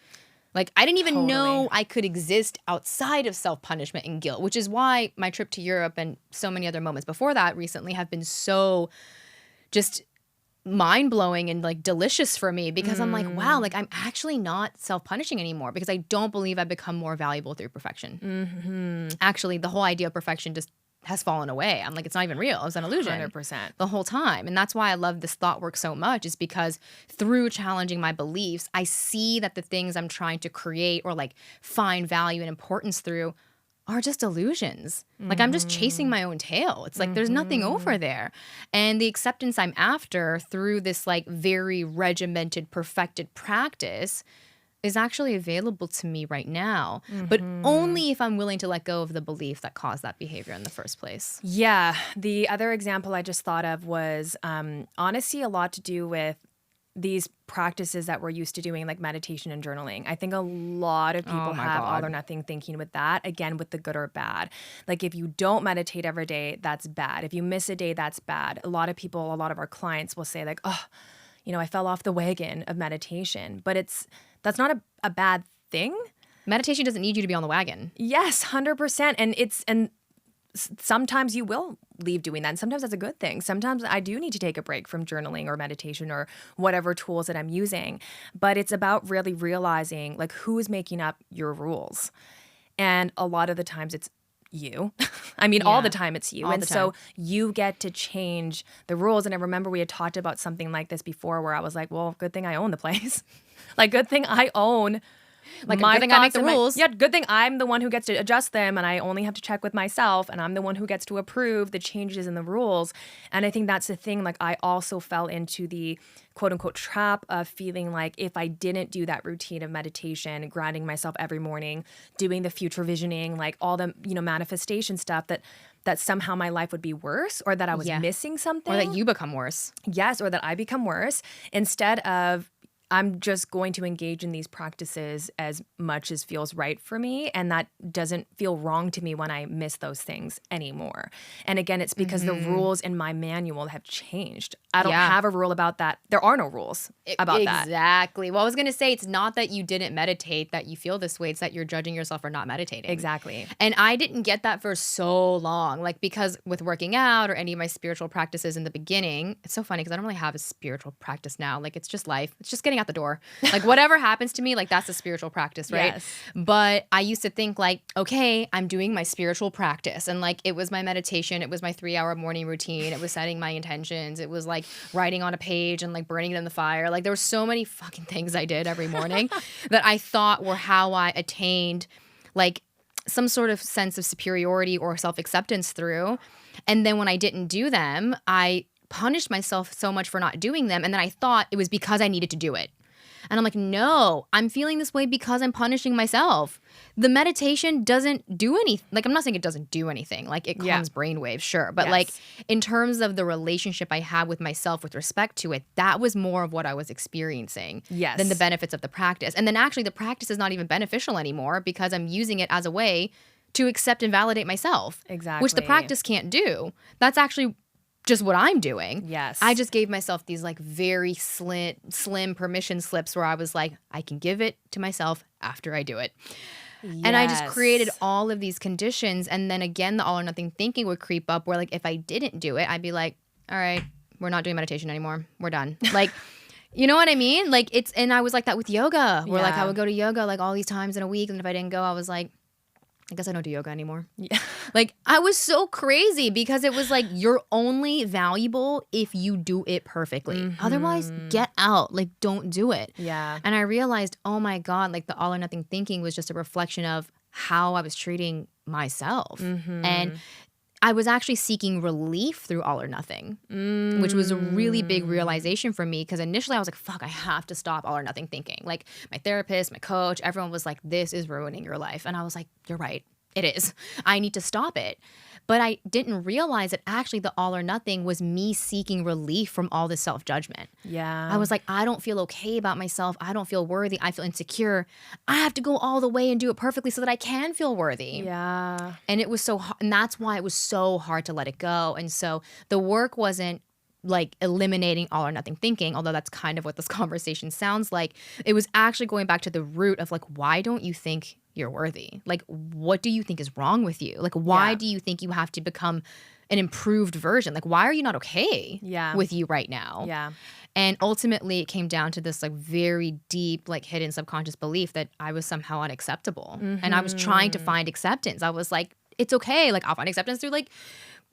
Like, I didn't even know I could exist outside of self-punishment and guilt, which is why my trip to Europe and so many other moments before that recently have been so just mind-blowing and like delicious for me, because I'm like, wow, like I'm actually not self-punishing anymore, because I don't believe I've become more valuable through perfection. Actually, the whole idea of perfection just has fallen away. I'm like, it's not even real. It was an illusion 100%. the whole time. And that's why I love this thought work so much, is because through challenging my beliefs, I see that the things I'm trying to create or like find value and importance through are just illusions. Like, I'm just chasing my own tail. It's like there's nothing over there. And the acceptance I'm after through this like very regimented, perfected practice is actually available to me right now, but only if I'm willing to let go of the belief that caused that behavior in the first place. Yeah. The other example I just thought of was honesty, a lot to do with these practices that we're used to doing, like meditation and journaling. I think a lot of people have all or nothing thinking with that, again, with the good or bad. Like, if you don't meditate every day, that's bad. If you miss a day, that's bad. A lot of people, a lot of our clients will say like, oh, you know, I fell off the wagon of meditation, but that's not a bad thing. Meditation doesn't need you to be on the wagon. Yes, 100%. And sometimes you will leave doing that. And sometimes that's a good thing. Sometimes I do need to take a break from journaling or meditation or whatever tools that I'm using. But it's about really realizing like who is making up your rules. And a lot of the times it's you. I mean, all the time it's you. And so you get to change the rules. And I remember we had talked about something like this before, where I was like, well, good thing I own the place. Like, good thing I own like my good thing I make the rules. Yeah, good thing I'm the one who gets to adjust them, and I only have to check with myself, and I'm the one who gets to approve the changes in the rules. And I think that's the thing. Like, I also fell into the quote unquote trap of feeling like if I didn't do that routine of meditation, grounding myself every morning, doing the future visioning, like all the, you know, manifestation stuff, that somehow my life would be worse, or that I was missing something. Or that you become worse. Yes, or that I become worse, instead of I'm just going to engage in these practices as much as feels right for me, and that doesn't feel wrong to me when I miss those things anymore. And again, it's because the rules in my manual have changed. I don't have a rule about that. There are no rules about that. Exactly. Well, I was going to say, it's not that you didn't meditate that you feel this way. It's that you're judging yourself for not meditating. Exactly. And I didn't get that for so long. Like, because with working out or any of my spiritual practices in the beginning, it's so funny because I don't really have a spiritual practice now. Like, it's just life. It's just getting out the door. Like, whatever happens to me, like, that's a spiritual practice, right? Yes. But I used to think like, okay, I'm doing my spiritual practice. And like, it was my meditation. It was my 3-hour morning routine. It was setting my intentions. It was like writing on a page and like burning it in the fire. Like, there were so many fucking things I did every morning that I thought were how I attained like some sort of sense of superiority or self-acceptance through. And then when I didn't do them, I punished myself so much for not doing them. And then I thought it was because I needed to do it. And I'm like, no, I'm feeling this way because I'm punishing myself. The meditation doesn't do anything. Like, I'm not saying it doesn't do anything. Like, it calms brainwaves, sure. But like, in terms of the relationship I have with myself with respect to it, that was more of what I was experiencing than the benefits of the practice. And then actually the practice is not even beneficial anymore because I'm using it as a way to accept and validate myself. Exactly. Which the practice can't do. That's actually just what I'm doing. Yes. I just gave myself these like very slim permission slips where I was like, I can give it to myself after I do it. Yes. And I just created all of these conditions. And then again, the all or nothing thinking would creep up where like if I didn't do it, I'd be like, all right, we're not doing meditation anymore. We're done. Like, you know what I mean? Like and I was like that with yoga, where like I would go to yoga like all these times in a week. And if I didn't go, I was like, I guess I don't do yoga anymore. Yeah. Like I was so crazy because it was like, you're only valuable if you do it perfectly. Otherwise, get out. Like, don't do it. Yeah. And I realized, oh my God, like the all or nothing thinking was just a reflection of how I was treating myself. And I was actually seeking relief through all or nothing, which was a really big realization for me, because initially I was like, fuck, I have to stop all or nothing thinking. Like my therapist, my coach, everyone was like, this is ruining your life. And I was like, you're right. It is. I need to stop it. But I didn't realize that actually the all or nothing was me seeking relief from all this self-judgment. Yeah. I was like, I don't feel okay about myself. I don't feel worthy. I feel insecure. I have to go all the way and do it perfectly so that I can feel worthy. Yeah. And it was so hard. And that's why it was so hard to let it go. And so the work wasn't like eliminating all or nothing thinking, although that's kind of what this conversation sounds like. It was actually going back to the root of like, why don't you think you're worthy? Like, what do you think is wrong with you? Like, why do you think you have to become an improved version? Like, why are you not okay with you right now? Yeah. And ultimately, it came down to this like very deep, like hidden subconscious belief that I was somehow unacceptable. And I was trying to find acceptance. I was like, it's okay. Like, I'll find acceptance through like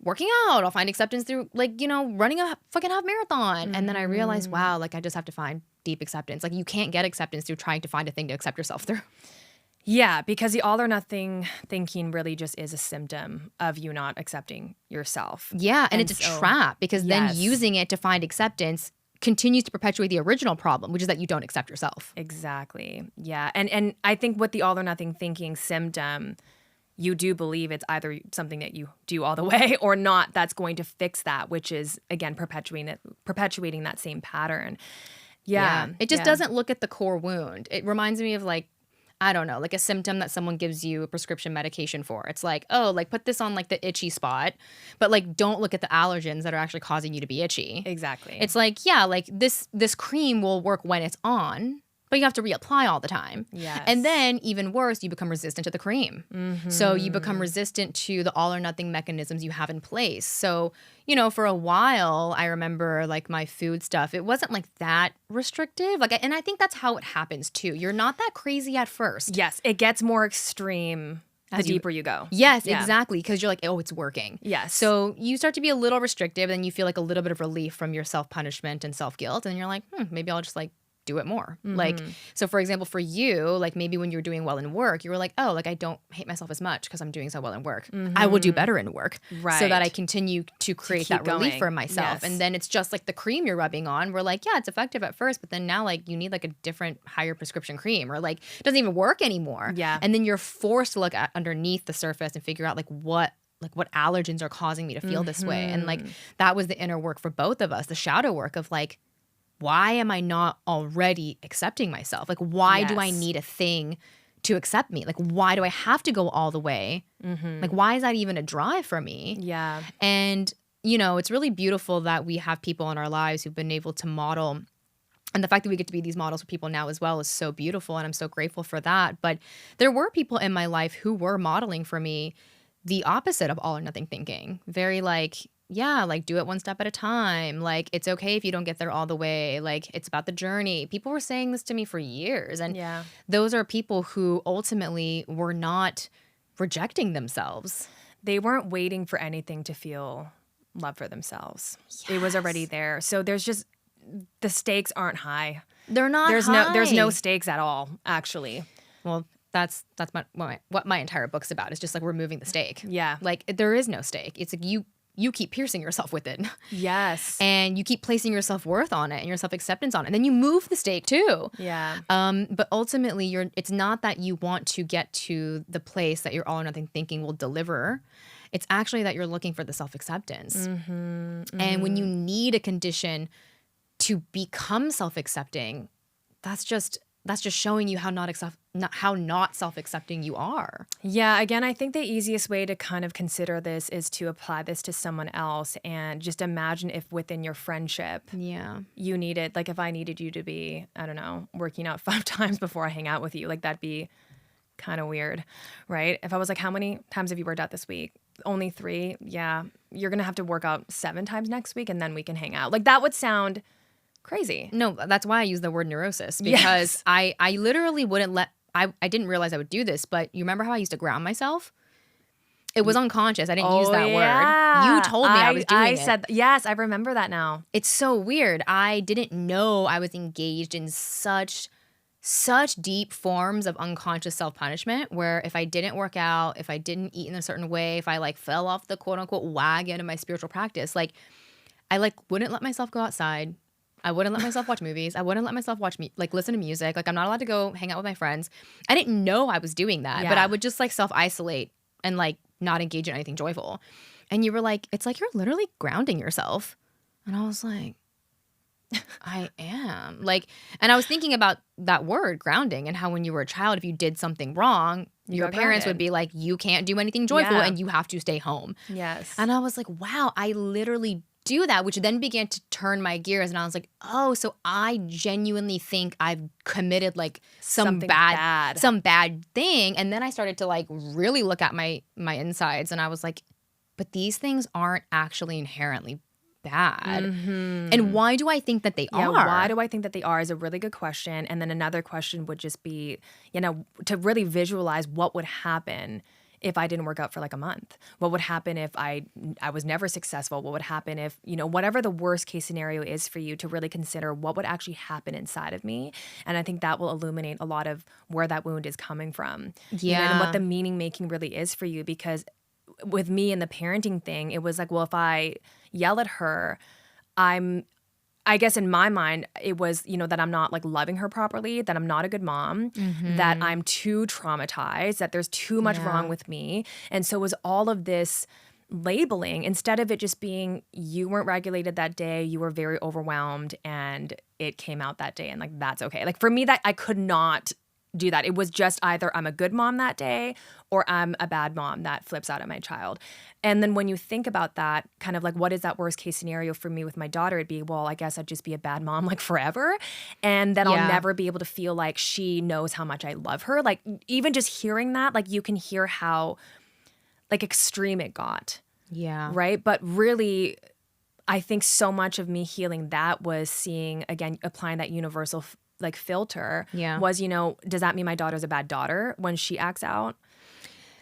working out. I'll find acceptance through like, you know, running a fucking half marathon. And then I realized, wow, like I just have to find deep acceptance. Like, you can't get acceptance through trying to find a thing to accept yourself through. Yeah, because the all or nothing thinking really just is a symptom of you not accepting yourself. Yeah, and it's a trap, because then using it to find acceptance continues to perpetuate the original problem, which is that you don't accept yourself. Exactly. Yeah. And I think with the all or nothing thinking symptom, you do believe it's either something that you do all the way or not that's going to fix that, which is, again, perpetuating that same pattern. Yeah. It just doesn't look at the core wound. It reminds me of like, I don't know, like a symptom that someone gives you a prescription medication for. It's like, oh, like put this on like the itchy spot, but like don't look at the allergens that are actually causing you to be itchy. Exactly. It's like, yeah, like this cream will work when it's on, but you have to reapply all the time. Yes. And then even worse, you become resistant to the cream. So you become resistant to the all or nothing mechanisms you have in place. So, you know, for a while, I remember like my food stuff, it wasn't like that restrictive. Like, and I think that's how it happens too. You're not that crazy at first. Yes. It gets more extreme the deeper you go. Yes, exactly. Because you're like, oh, it's working. Yes. So you start to be a little restrictive, and you feel like a little bit of relief from your self-punishment and self-guilt. And you're like, maybe I'll just like do it more. Like, so for example, for you, like maybe when you were doing well in work, you were like, oh, like I don't hate myself as much because I'm doing so well in work. I will do better in work. Right. So that I continue to create that relief going. for myself. Yes. And then it's just like the cream you're rubbing on. We're like, yeah, it's effective at first, but then now like you need like a different higher prescription cream, or like it doesn't even work anymore. Yeah. And then you're forced to look at underneath the surface and figure out like what allergens are causing me to feel this way. And like that was the inner work for both of us, the shadow work of like, why am I not already accepting myself? Like, why do I need a thing to accept me? Like, why do I have to go all the way? Like, why is that even a drive for me? Yeah. And, you know, it's really beautiful that we have people in our lives who've been able to model. And the fact that we get to be these models for people now as well is so beautiful. And I'm so grateful for that. But there were people in my life who were modeling for me the opposite of all or nothing thinking. Very like, yeah, like do it one step at a time. Like, it's okay if you don't get there all the way. Like, it's about the journey. People were saying this to me for years. And those are people who ultimately were not rejecting themselves. They weren't waiting for anything to feel love for themselves. It was already there. So there's just, the stakes aren't high. They're not high. There's no stakes at all, actually. Well, that's what my entire book's about. It's just like removing the stake. Yeah. Like, there is no stake. It's like you keep piercing yourself with it. Yes. And you keep placing your self-worth on it and your self-acceptance on it. And then you move the stake too. Yeah. But ultimately, it's not that you want to get to the place that your all or nothing thinking will deliver. It's actually that you're looking for the self-acceptance. And when you need a condition to become self-accepting, that's just showing you how not self-accepting you are. Yeah, again, I think the easiest way to kind of consider this is to apply this to someone else, and just imagine if within your friendship, you needed, like if I needed you to be, I don't know, working out 5 times before I hang out with you, like that'd be kind of weird, right? If I was like, how many times have you worked out this week? Only 3. Yeah. You're going to have to work out 7 times next week and then we can hang out. Like that would sound crazy. No, that's why I use the word neurosis, because Yes. I literally wouldn't let, I didn't realize I would do this, but you remember how I used to ground myself? It was unconscious. I didn't use that word. You told me I was doing it. said, yes, I remember that now. It's so weird. I didn't know I was engaged in such deep forms of unconscious self-punishment, where if I didn't work out, if I didn't eat in a certain way, if I like fell off the quote unquote wagon of my spiritual practice, like I like wouldn't let myself go outside. I wouldn't let myself watch movies. I wouldn't let myself listen to music. Like I'm not allowed to go hang out with my friends. I didn't know I was doing that, but I would just like self-isolate and like not engage in anything joyful. And you were like, it's like you're literally grounding yourself. And I was like, I am. Like, and I was thinking about that word, grounding, and how when you were a child, if you did something wrong, your parents would be like, you can't do anything joyful and you have to stay home. Yes. And I was like, wow, I literally do that, which then began to turn my gears. And I was like, oh, so I genuinely think I've committed like some bad thing. And then I started to like really look at my insides, and I was like, but these things aren't actually inherently bad. Mm-hmm. And why do I think that they are? Why do I think that they are is a really good question. And then another question would just be, to really visualize what would happen if I didn't work out for like a month. What would happen if I was never successful? What would happen if, whatever the worst case scenario is for you, to really consider what would actually happen inside of me. And I think that will illuminate a lot of where that wound is coming from. Yeah. And what the meaning making really is for you. Because with me and the parenting thing, it was like, well, if I yell at her, I guess in my mind, it was, that I'm not like loving her properly, that I'm not a good mom, that I'm too traumatized, that there's too much wrong with me. And so it was all of this labeling, instead of it just being, you weren't regulated that day, you were very overwhelmed, and it came out that day, and like, that's okay. Like for me, that I could not do that. It was just either I'm a good mom that day or I'm a bad mom that flips out at my child. And then when you think about that, kind of like, what is that worst case scenario for me with my daughter? It'd be, well, I guess I'd just be a bad mom like forever. And then I'll never be able to feel like she knows how much I love her. Like even just hearing that, like you can hear how like extreme it got. Yeah. Right. But really, I think so much of me healing that was seeing, again, applying that universal like filter was, does that mean my daughter's a bad daughter when she acts out?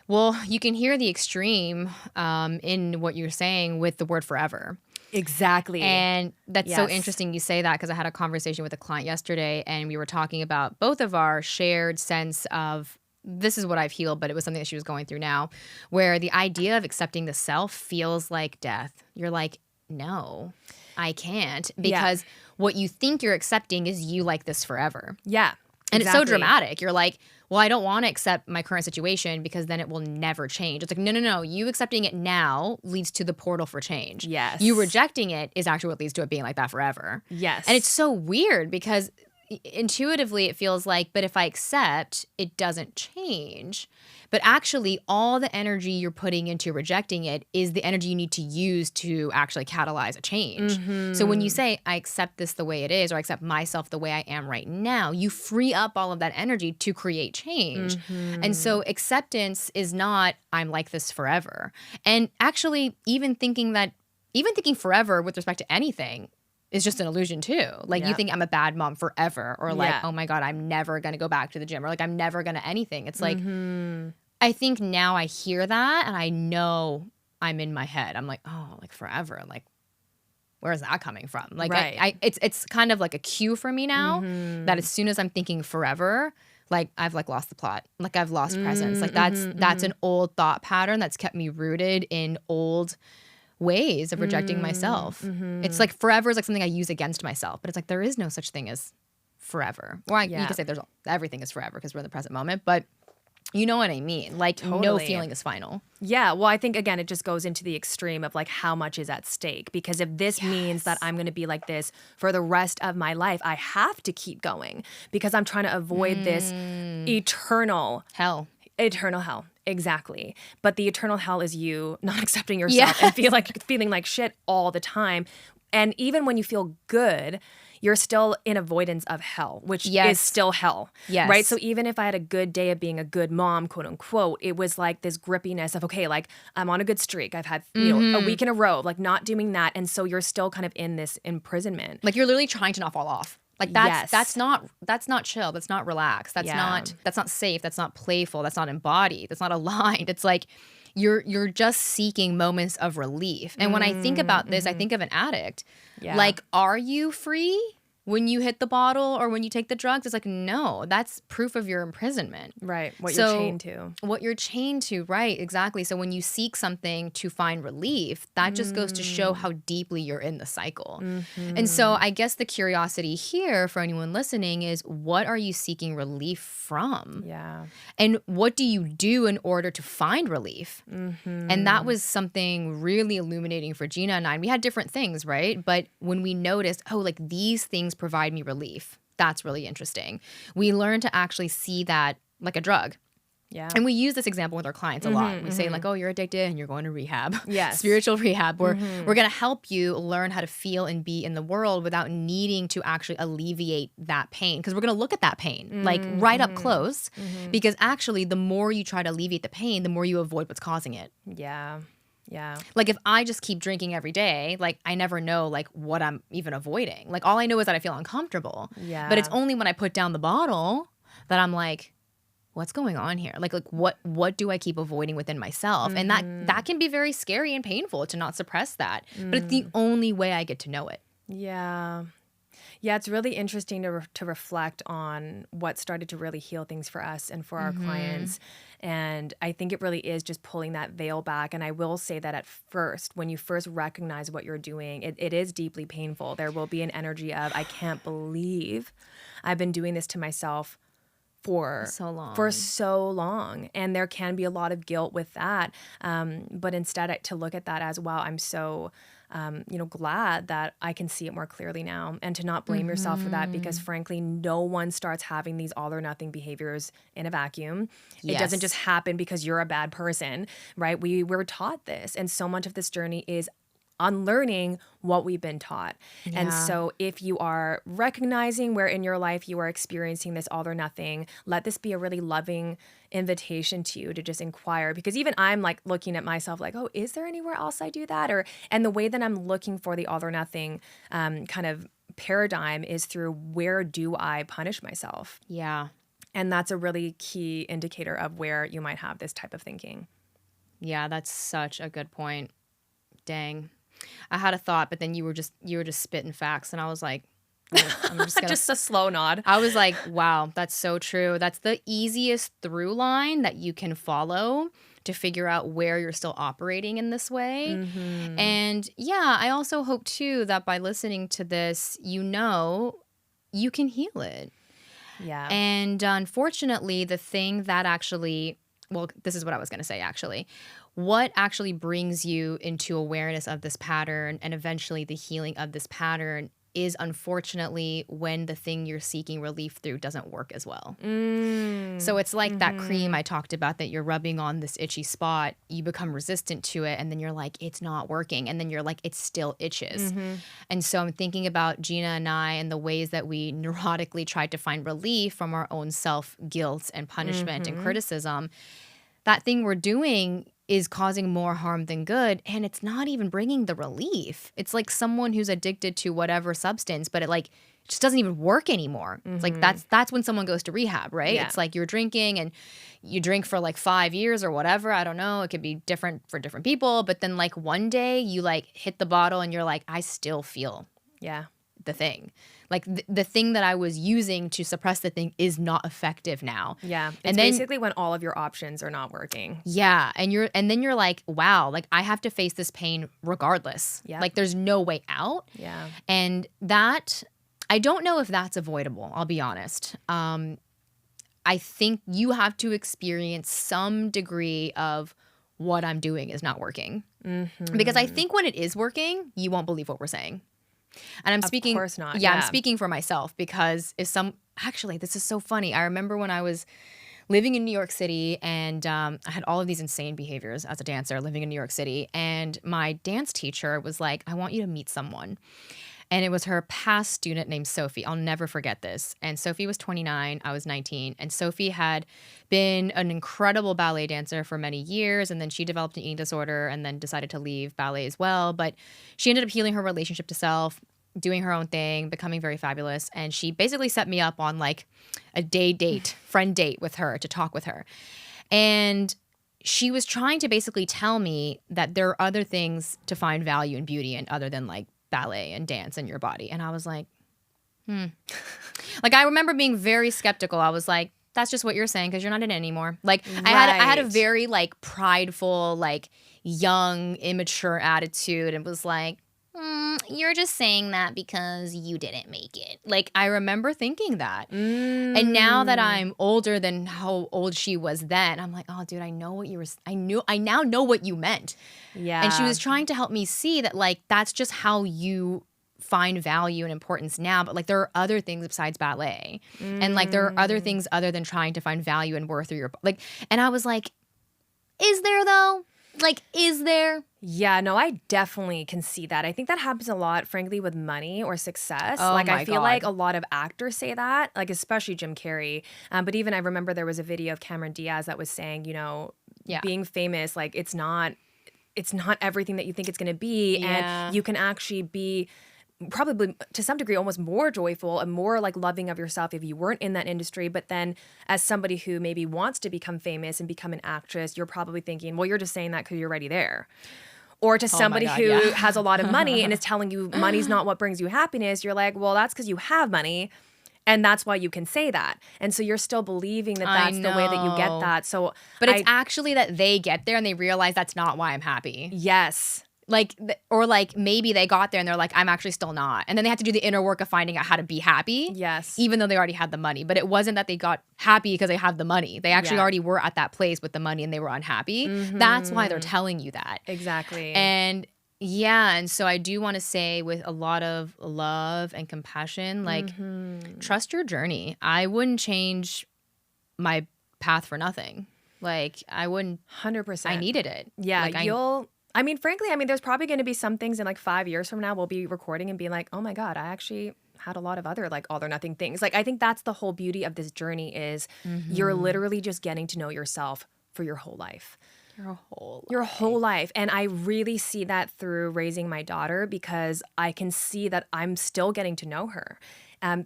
Well, you can hear the extreme in what you're saying with the word forever. Exactly. And that's so interesting you say that, because I had a conversation with a client yesterday, and we were talking about both of our shared sense of, this is what I've healed, but it was something that she was going through now, where the idea of accepting the self feels like death. You're like, no, I can't, because what you think you're accepting is you like this forever. Yeah. And it's so dramatic. You're like, well, I don't want to accept my current situation because then it will never change. It's like, no. You accepting it now leads to the portal for change. Yes. You rejecting it is actually what leads to it being like that forever. Yes. And it's so weird because intuitively it feels like, but if I accept, it doesn't change. But actually, all the energy you're putting into rejecting it is the energy you need to use to actually catalyze a change. Mm-hmm. So when you say, I accept this the way it is, or I accept myself the way I am right now, you free up all of that energy to create change. Mm-hmm. And so acceptance is not, I'm like this forever. And actually, even thinking forever with respect to anything is just an illusion too. Like you think I'm a bad mom forever, or like, oh my God, I'm never going to go back to the gym, or like I'm never going to anything. It's like, I think now I hear that and I know I'm in my head. I'm like, oh, like forever. Like, where is that coming from? Like, right. It's kind of like a cue for me now that as soon as I'm thinking forever, like I've like lost the plot. Like I've lost presence. Like that's an old thought pattern that's kept me rooted in old ways of rejecting myself. It's like forever is like something I use against myself, but it's like there is no such thing as forever. Or you can say everything is forever because we're in the present moment, but you know what I mean? Like no feeling is final. Yeah. Well, I think again, it just goes into the extreme of like how much is at stake. Because if this means that I'm going to be like this for the rest of my life, I have to keep going because I'm trying to avoid this eternal hell. Eternal hell. Exactly. But the eternal hell is you not accepting yourself and feeling like shit all the time. And even when you feel good, you're still in avoidance of hell, which Yes. is still hell. Yes. Right? So even if I had a good day of being a good mom, quote unquote, it was like this grippiness of, okay, like I'm on a good streak. I've had, a week in a row, like not doing that. And so you're still kind of in this imprisonment. Like you're literally trying to not fall off. Like that's not chill. That's not relaxed. That's not safe. That's not playful. That's not embodied. That's not aligned. It's like you're just seeking moments of relief. And when I think about this, I think of an addict. Yeah. Like, are you free when you hit the bottle or when you take the drugs? It's like, no, that's proof of your imprisonment. Right. What you're chained to. What you're chained to, right, exactly. So when you seek something to find relief, that just goes to show how deeply you're in the cycle. And so I guess the curiosity here for anyone listening is, what are you seeking relief from? Yeah. And what do you do in order to find relief? And that was something really illuminating for Gina and I. And we had different things, right? But when we noticed, oh, like these things provide me relief, that's really interesting. We learned to actually see that like a drug. Yeah. And we use this example with our clients a lot. We say like, oh, you're addicted and you're going to rehab. Yes. Spiritual rehab. We're going to help you learn how to feel and be in the world without needing to actually alleviate that pain. Because we're going to look at that pain like right up close. Because actually, the more you try to alleviate the pain, the more you avoid what's causing it. Yeah. Yeah. Like if I just keep drinking every day, like I never know like what I'm even avoiding. Like all I know is that I feel uncomfortable. Yeah. But it's only when I put down the bottle that I'm like, what's going on here? Like what do I keep avoiding within myself? And that can be very scary and painful to not suppress that. But it's the only way I get to know it. Yeah. Yeah, it's really interesting to reflect on what started to really heal things for us and for our clients. And I think it really is just pulling that veil back. And I will say that at first, when you first recognize what you're doing, it is deeply painful. There will be an energy of, I can't believe I've been doing this to myself for so long. And there can be a lot of guilt with that. But instead to look at that as, wow, I'm so glad that I can see it more clearly now, and to not blame yourself for that, because frankly, no one starts having these all or nothing behaviors in a vacuum. It doesn't just happen because you're a bad person, right? We were taught this. And so much of this journey is unlearning what we've been taught. Yeah. And so if you are recognizing where in your life you are experiencing this all or nothing, let this be a really loving invitation to you to just inquire. Because even I'm like looking at myself like, oh, is there anywhere else I do that? And the way that I'm looking for the all or nothing kind of paradigm is through, where do I punish myself? Yeah. And that's a really key indicator of where you might have this type of thinking. Yeah, that's such a good point. Dang. I had a thought, but then you were just spitting facts, and I was like, I'm just gonna just a slow nod. I was like, wow, that's so true. That's the easiest through line that you can follow to figure out where you're still operating in this way. And yeah, I also hope too that by listening to this, you can heal it. Yeah. And unfortunately, the thing that actually, well, this is what I was going to say actually. What actually brings you into awareness of this pattern and eventually the healing of this pattern is unfortunately when the thing you're seeking relief through doesn't work as well. So it's like that cream I talked about that you're rubbing on this itchy spot, you become resistant to it, and then you're like, it's not working. And then you're like, it still itches. And so I'm thinking about Gina and I and the ways that we neurotically tried to find relief from our own self-guilt and punishment and criticism. That thing we're doing is causing more harm than good, and it's not even bringing the relief. It's like someone who's addicted to whatever substance, but it just doesn't even work anymore. It's like that's when someone goes to rehab, right? Yeah. It's like you're drinking and you drink for like 5 years or whatever. I don't know. It could be different for different people, but then like one day you like hit the bottle and you're like, I still feel the thing. Like the thing that I was using to suppress the thing is not effective now. Yeah. It's and then, basically when all of your options are not working. Yeah. And then you're like, wow, like I have to face this pain regardless. Yeah. Like there's no way out. Yeah. And that, I don't know if that's avoidable, I'll be honest. I think you have to experience some degree of what I'm doing is not working. Because I think when it is working, you won't believe what we're saying. And I'm speaking, of course not. Yeah, I'm speaking for myself because actually, this is so funny. I remember when I was living in New York City, and I had all of these insane behaviors as a dancer living in New York City. And my dance teacher was like, I want you to meet someone. And it was her past student named Sophie. I'll never forget this. And Sophie was 29, I was 19. And Sophie had been an incredible ballet dancer for many years. And then she developed an eating disorder and then decided to leave ballet as well. But she ended up healing her relationship to self, doing her own thing, becoming very fabulous. And she basically set me up on like a friend date with her to talk with her. And she was trying to basically tell me that there are other things to find value and beauty in other than like ballet and dance in your body. And I was like, Like I remember being very skeptical. I was like, that's just what you're saying because you're not in it anymore. Like I had a very like prideful, like young, immature attitude and was like, you're just saying that because you didn't make it. Like I remember thinking that. And now that I'm older than how old she was then, I'm like, oh dude, I now know what you meant. Yeah. And she was trying to help me see that like that's just how you find value and importance now, but like there are other things besides ballet. And like there are other things other than trying to find value and worth through your like, and I was like, is there though? Like, is there? Yeah, no, I definitely can see that. I think that happens a lot, frankly, with money or success. Oh like, my I feel God. like a lot of actors say that, like, especially Jim Carrey. But even I remember there was a video of Cameron Diaz that was saying, you know, being famous, like, it's not everything that you think it's going to be. Yeah. And you can actually be probably to some degree almost more joyful and more like loving of yourself if you weren't in that industry. But then as somebody who maybe wants to become famous and become an actress, you're probably thinking, well, you're just saying that because you're already there. Or to somebody God, who yeah. has a lot of money and is telling you money's not what brings you happiness, you're like, well, that's because you have money. And that's why you can say that. And so you're still believing that that's the way that you get that. So, but it's actually that they get there and they realize that's not why I'm happy. Yes. Like, or like maybe they got there and they're like, I'm actually still not. And then they have to do the inner work of finding out how to be happy. Yes. Even though they already had the money. But it wasn't that they got happy because they have the money. They actually already were at that place with the money and they were unhappy. That's why they're telling you that. Exactly. And yeah, and so I do want to say with a lot of love and compassion, like trust your journey. I wouldn't change my path for nothing. Like I wouldn't. 100%. I needed it. Yeah, like, frankly, there's probably going to be some things in like 5 years from now we'll be recording and being like, oh my God, I actually had a lot of other like all or nothing things. Like I think that's the whole beauty of this journey is you're literally just getting to know yourself for your whole life. Your whole life. And I really see that through raising my daughter because I can see that I'm still getting to know her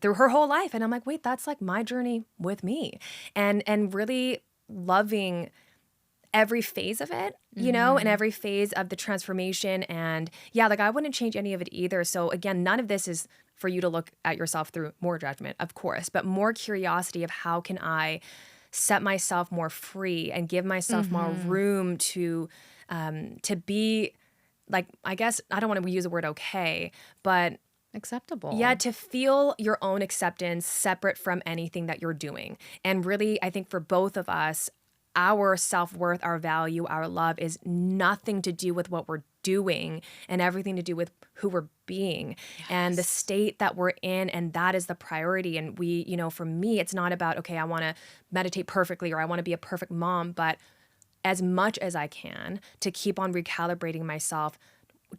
through her whole life. And I'm like, wait, that's like my journey with me. And really loving every phase of it, you know, and every phase of the transformation. And yeah, like I wouldn't change any of it either. So again, none of this is for you to look at yourself through more judgment, of course, but more curiosity of how can I set myself more free and give myself more room to be like, I guess, I don't want to use the word okay, but acceptable. yeah, to feel your own acceptance separate from anything that you're doing. And really, I think for both of us, our self-worth, our value, our love is nothing to do with what we're doing and everything to do with who we're being and the state that we're in. And that is the priority. And we, you know, for me, it's not about, okay, I want to meditate perfectly or I want to be a perfect mom, but as much as I can to keep on recalibrating myself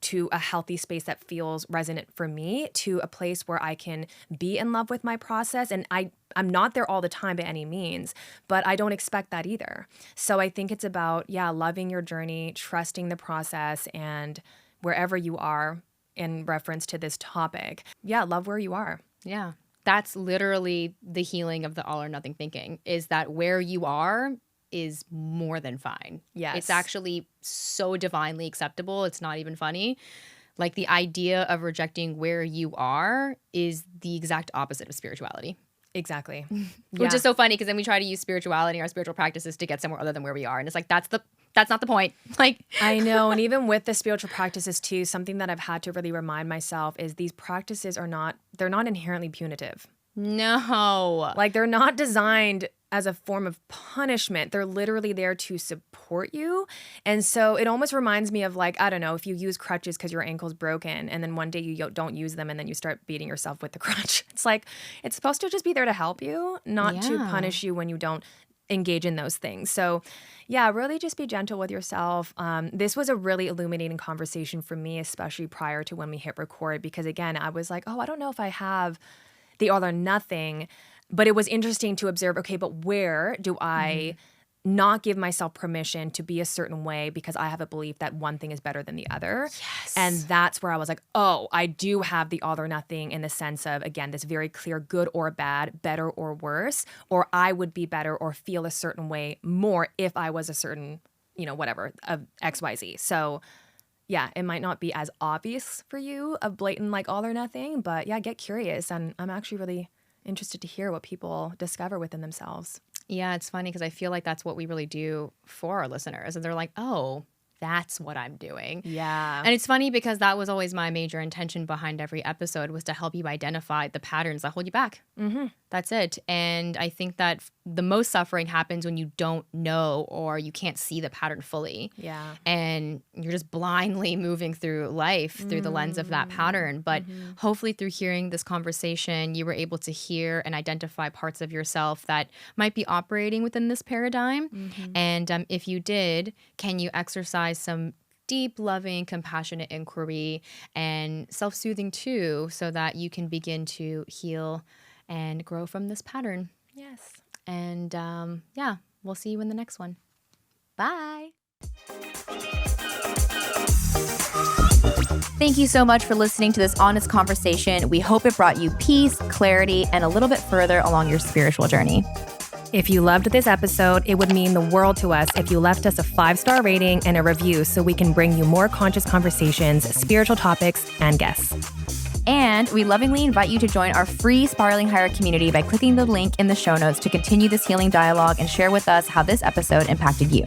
to a healthy space that feels resonant for me, to a place where I can be in love with my process. And I'm not there all the time by any means, but I don't expect that either. So I think it's about, loving your journey, trusting the process, and wherever you are in reference to this topic, love where you are. Yeah. That's literally the healing of the all or nothing thinking, is that where you are is more than fine. Yes. It's actually so divinely acceptable. It's not even funny. Like the idea of rejecting where you are is the exact opposite of spirituality. Exactly. Which is so funny because then we try to use spirituality and our spiritual practices to get somewhere other than where we are. And it's like, that's not the point. Like I know. And even with the spiritual practices too, something that I've had to really remind myself is these practices they're not inherently punitive. No. Like they're not designed as a form of punishment. They're literally there to support you. And so it almost reminds me of like, I don't know, if you use crutches because your ankle's broken and then one day you don't use them and then you start beating yourself with the crutch. It's like, it's supposed to just be there to help you, not to punish you when you don't engage in those things. So yeah, really just be gentle with yourself. This was a really illuminating conversation for me, especially prior to when we hit record, because again, I was like, oh, I don't know if I have the all or nothing, but it was interesting to observe, okay, but where do I not give myself permission to be a certain way because I have a belief that one thing is better than the other. Yes. And that's where I was like, oh, I do have the all or nothing in the sense of, again, this very clear good or bad, better or worse, or I would be better or feel a certain way more if I was a certain, whatever, of XYZ. So yeah, it might not be as obvious for you of blatant like all or nothing, but yeah, get curious. And I'm actually really interested to hear what people discover within themselves. Yeah, it's funny because I feel like that's what we really do for our listeners. And they're like, oh, that's what I'm doing. Yeah. And it's funny because that was always my major intention behind every episode, was to help you identify the patterns that hold you back. Mm-hmm. That's it. And I think that the most suffering happens when you don't know or you can't see the pattern fully. Yeah. And you're just blindly moving through life through the lens of that pattern. But hopefully through hearing this conversation, you were able to hear and identify parts of yourself that might be operating within this paradigm. And if you did, can you exercise some deep, loving, compassionate inquiry and self-soothing too, so that you can begin to heal and grow from this pattern. Yes. And yeah, we'll see you in the next one. Bye. Thank you so much for listening to this honest conversation. We hope it brought you peace, clarity, and a little bit further along your spiritual journey. If you loved this episode, it would mean the world to us if you left us a 5-star rating and a review so we can bring you more conscious conversations, spiritual topics, and guests. And we lovingly invite you to join our free Spiraling Higher community by clicking the link in the show notes to continue this healing dialogue and share with us how this episode impacted you.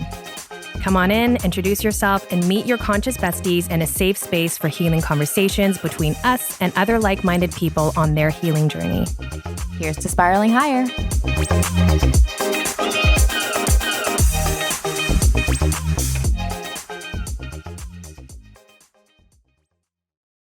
Come on in, introduce yourself, and meet your conscious besties in a safe space for healing conversations between us and other like-minded people on their healing journey. Here's to Spiraling Higher.